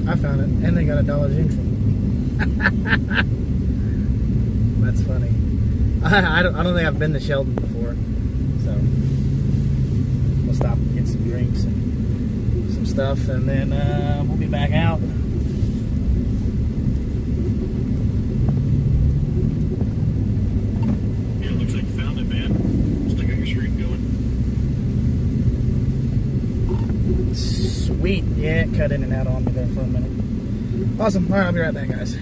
I found it, and they got a Dollar General. That's funny. I don't think I've been to Sheldon before, so we'll stop and get some drinks and some stuff, and then we'll be back out. Sweet. Yeah, it cut in and out on me there for a minute. Awesome. All right, I'll be right back, guys.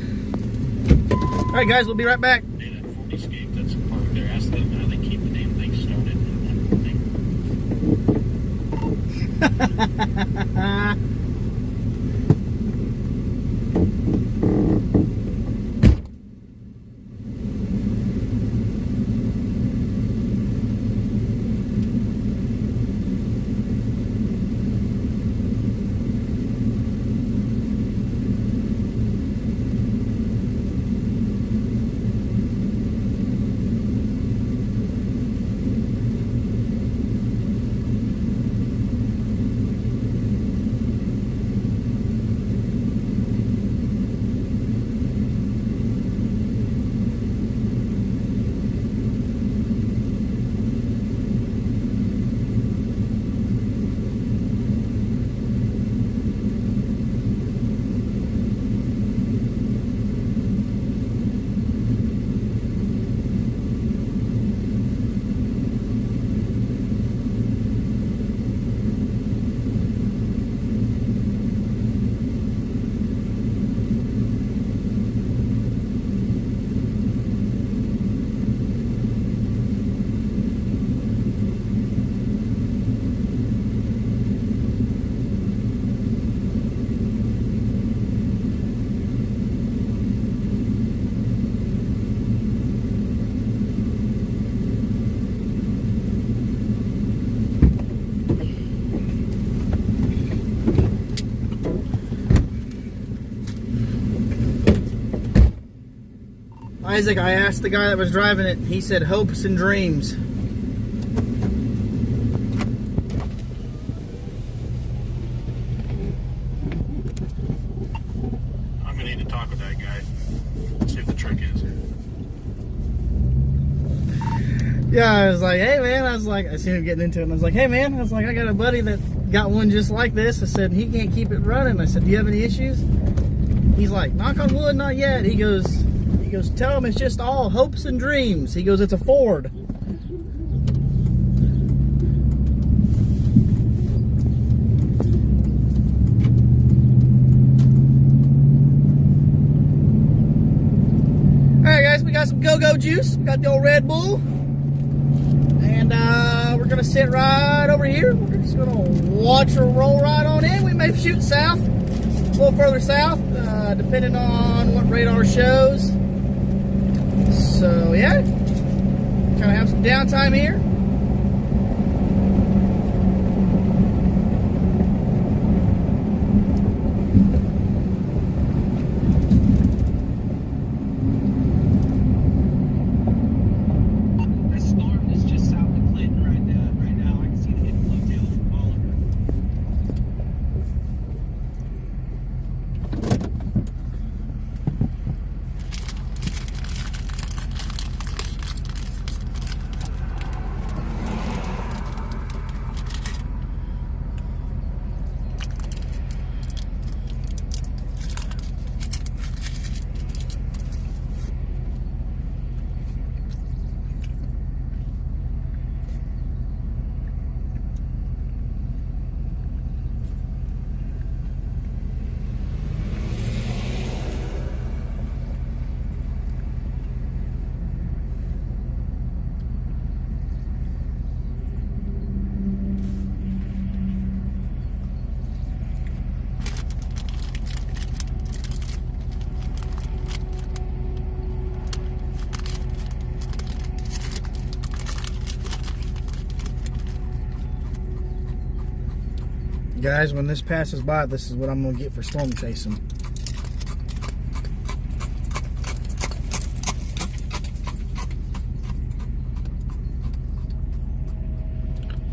All right, guys, we'll be right back. Yeah, that 40 escape, that's perfect there. Ask them how they keep the damn thing started and everything. Isaac, I asked the guy that was driving it. He said hopes and dreams. I'm gonna need to talk with that guy. See what the trick is. Yeah, I was like, hey man, I seen him getting into it, and I was like, hey man, I got a buddy that got one just like this. I said, he can't keep it running. I said, do you have any issues? He's like, knock on wood, not yet. He goes, tell him it's just all hopes and dreams. He goes, it's a Ford. Alright guys, we got some go-go juice. We got the old Red Bull. And we're going to sit right over here. We're just going to watch her roll right on in. We may shoot south, a little further south, depending on what radar shows. So yeah, kind of have some downtime here. This storm is just south of Clinton right now. I can see the inflow tail from Oliver. Guys, when this passes by, this is what I'm going to get for storm chasing.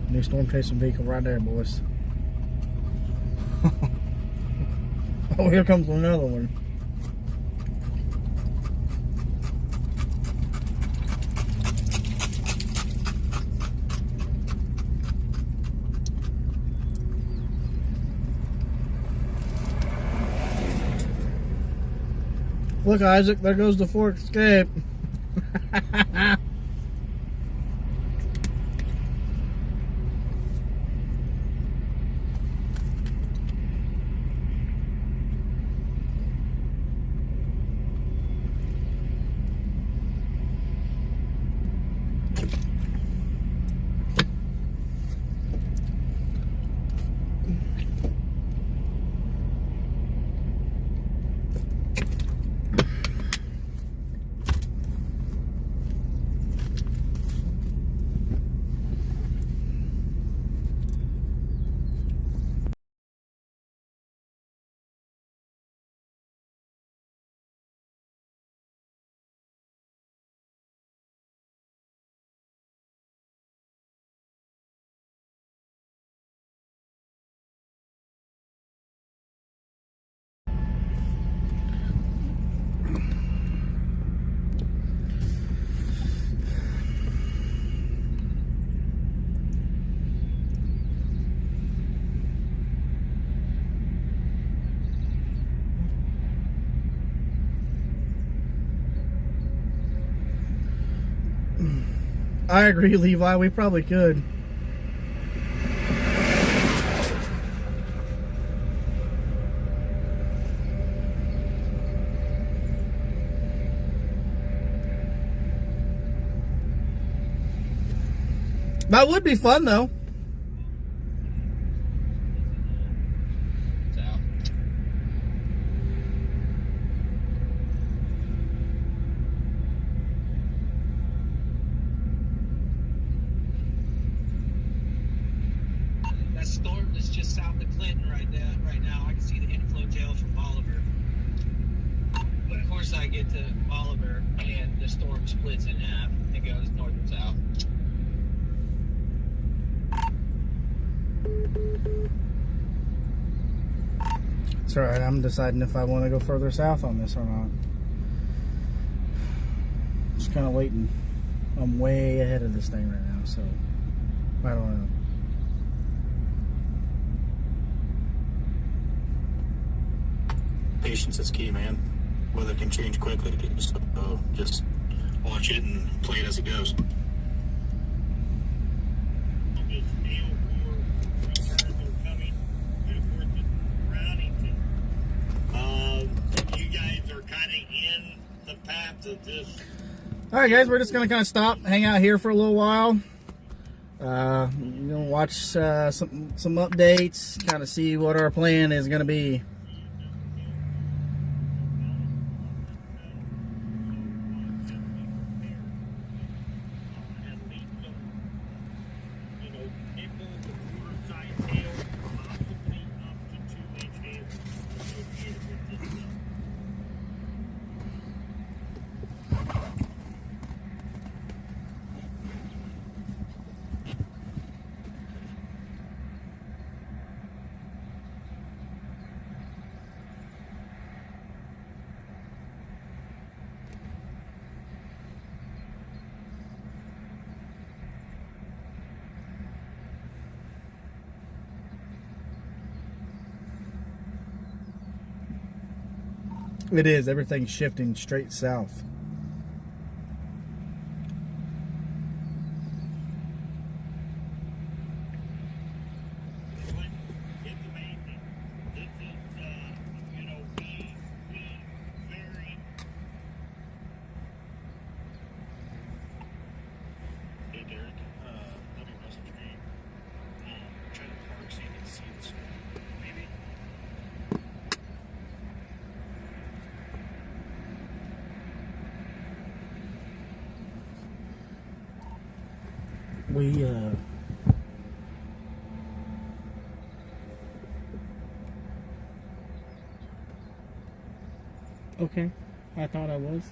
New storm chasing vehicle right there, boys. Oh, here comes another one. Look, Isaac, there goes the Ford Escape. I agree, Levi. We probably could. That would be fun, though. South. That storm is just south of Clinton right now. I can see the inflow tail from Oliver. But of course I get to Oliver and the storm splits in half and goes north and south. That's alright, I'm deciding if I want to go further south on this or not. Just kind of waiting. I'm way ahead of this thing right now, so I don't know. Patience is key, man. Weather can change quickly, so just watch it and play it as it goes. This hail core returns are coming, and of course it's Brownington. You guys are kind of in the path of this. Alright guys, we're just going to kind of stop, hang out here for a little while. Watch some updates, kind of see what our plan is going to be. It is. Everything's shifting straight south. It's amazing. This is, we very. Hey Derek, let me message me. Try to park so you can see the storm. Maybe. Okay, I thought I was.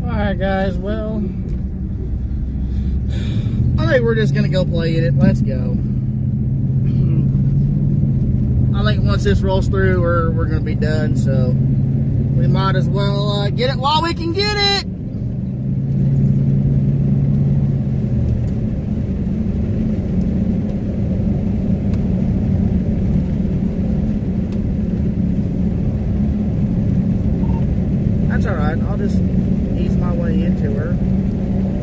Alright guys, well, I think we're just gonna go play it. Let's go. I think once this rolls through, we're gonna be done, so we might as well get it while we can get it. That's alright, I'll just ease my way into her,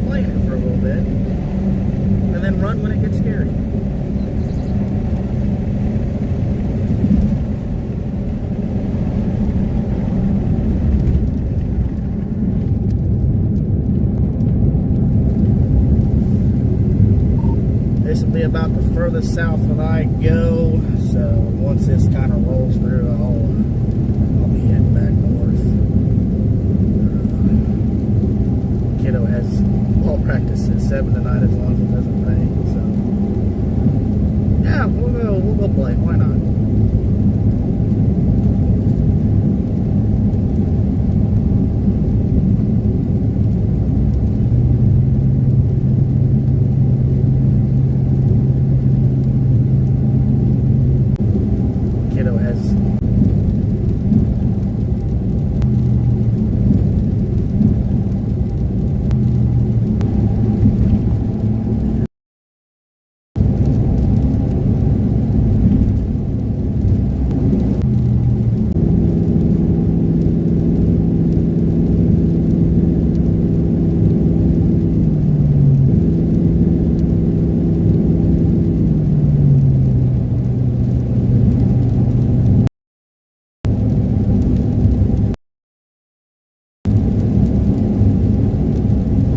play it for a little bit, and then run when it gets scary. This will be about the furthest south that I go, so once this kind of rolls through, I'll be heading back north. Kiddo has ball practice at 7 tonight as long as it doesn't rain, so yeah, we'll go play. Why not? Kiddo has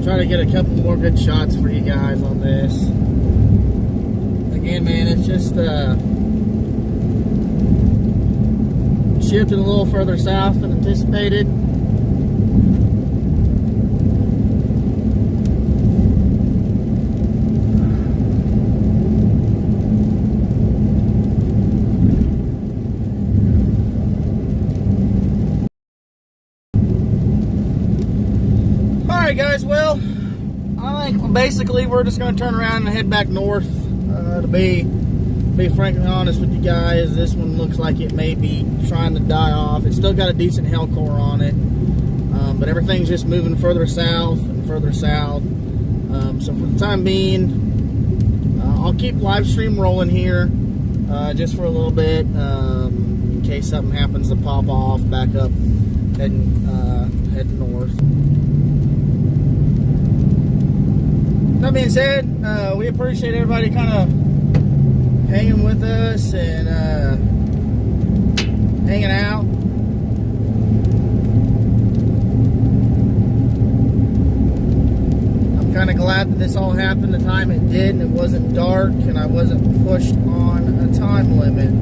Try to get a couple more good shots for you guys on this. Again, man, it's just shifted a little further south than anticipated. Alright guys, well, I think basically we're just going to turn around and head back north. To be frankly honest with you guys, this one looks like it may be trying to die off. It's still got a decent hell core on it, but everything's just moving further south and further south. So for the time being, I'll keep live stream rolling here just for a little bit in case something happens to pop off back up heading north. That being said, we appreciate everybody kind of hanging with us and hanging out. I'm kind of glad that this all happened the time it did and it wasn't dark and I wasn't pushed on a time limit.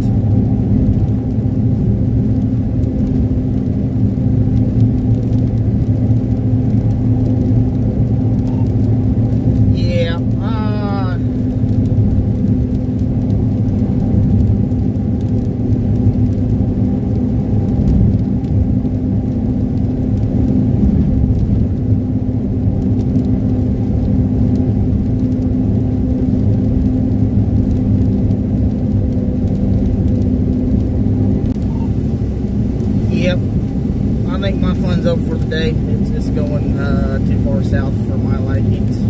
I think my fun's over for the day. It's just going too far south for my likings.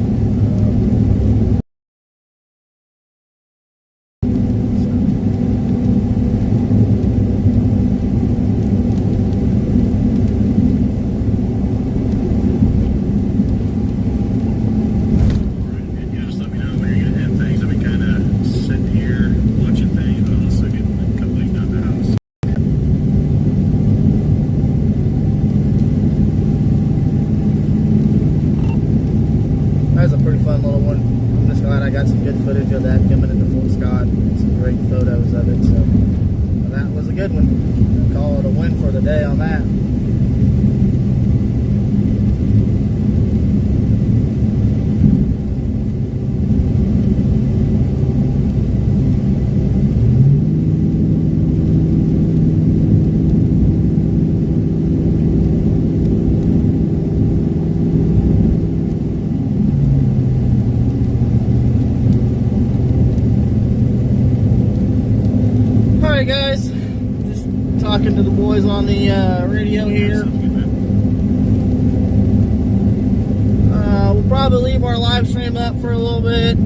That was a pretty fun little one. I'm just glad I got some good footage of that coming into Fort Scott. Some great photos of it. So that was a good one. I'll call it a win for the day on that. Alright guys, just talking to the boys on the radio here. We'll probably leave our live stream up for a little bit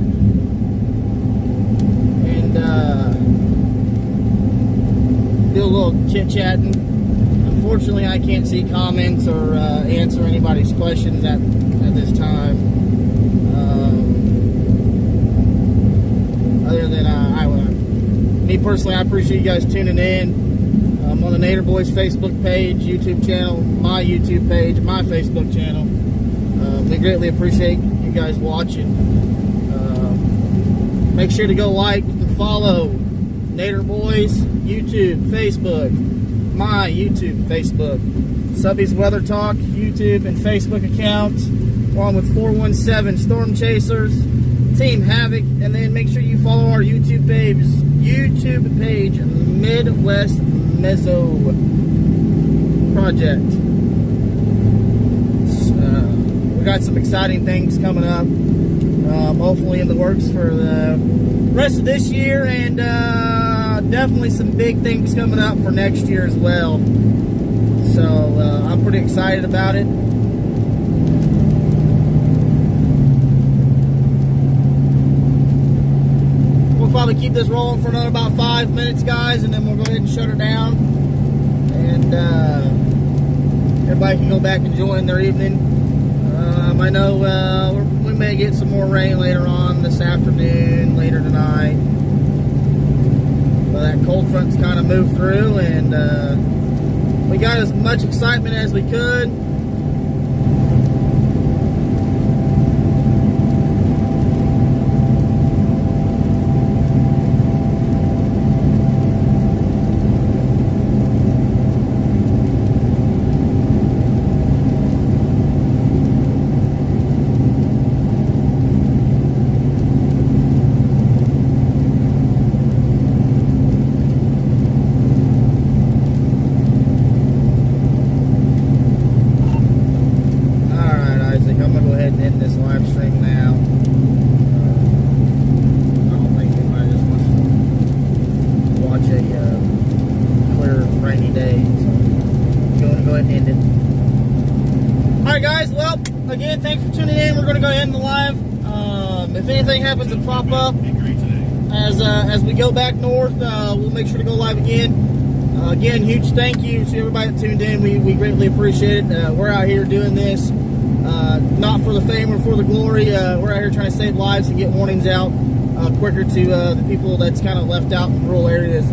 and do a little chit-chatting. Unfortunately, I can't see comments or answer anybody's questions at this time. Other than me personally, I appreciate you guys tuning in. I'm on the Nader Boys Facebook page, YouTube channel, my YouTube page, my Facebook channel. We greatly appreciate you guys watching. Make sure to go like and follow Nader Boys YouTube, Facebook, my YouTube, Facebook, Subby's Weather Talk, YouTube and Facebook accounts, along with 417 Storm Chasers, Team Havoc, and then make sure you follow our YouTube page, Midwest Mezzo Project. We got some exciting things coming up, hopefully in the works for the rest of this year, and definitely some big things coming up for next year as well. So I'm pretty excited about it. Probably keep this rolling for another about 5 minutes, guys, and then we'll go ahead and shut her down, and everybody can go back and join their evening. I know we may get some more rain later on this afternoon, later tonight, but that cold front's kind of moved through, and we got as much excitement as we could. ahead and end this live stream now. I don't think anybody just wants to watch a clear, rainy day. So I'm going to go ahead and end it. Alright guys, well, again, thanks for tuning in. We're going to go ahead and end the live. If anything happens to pop up as we go back north, we'll make sure to go live again. Again, huge thank you to everybody that tuned in. We greatly appreciate it. We're out here doing this not for the fame or for the glory. We're out here trying to save lives and get warnings out quicker to the people that's kind of left out in rural areas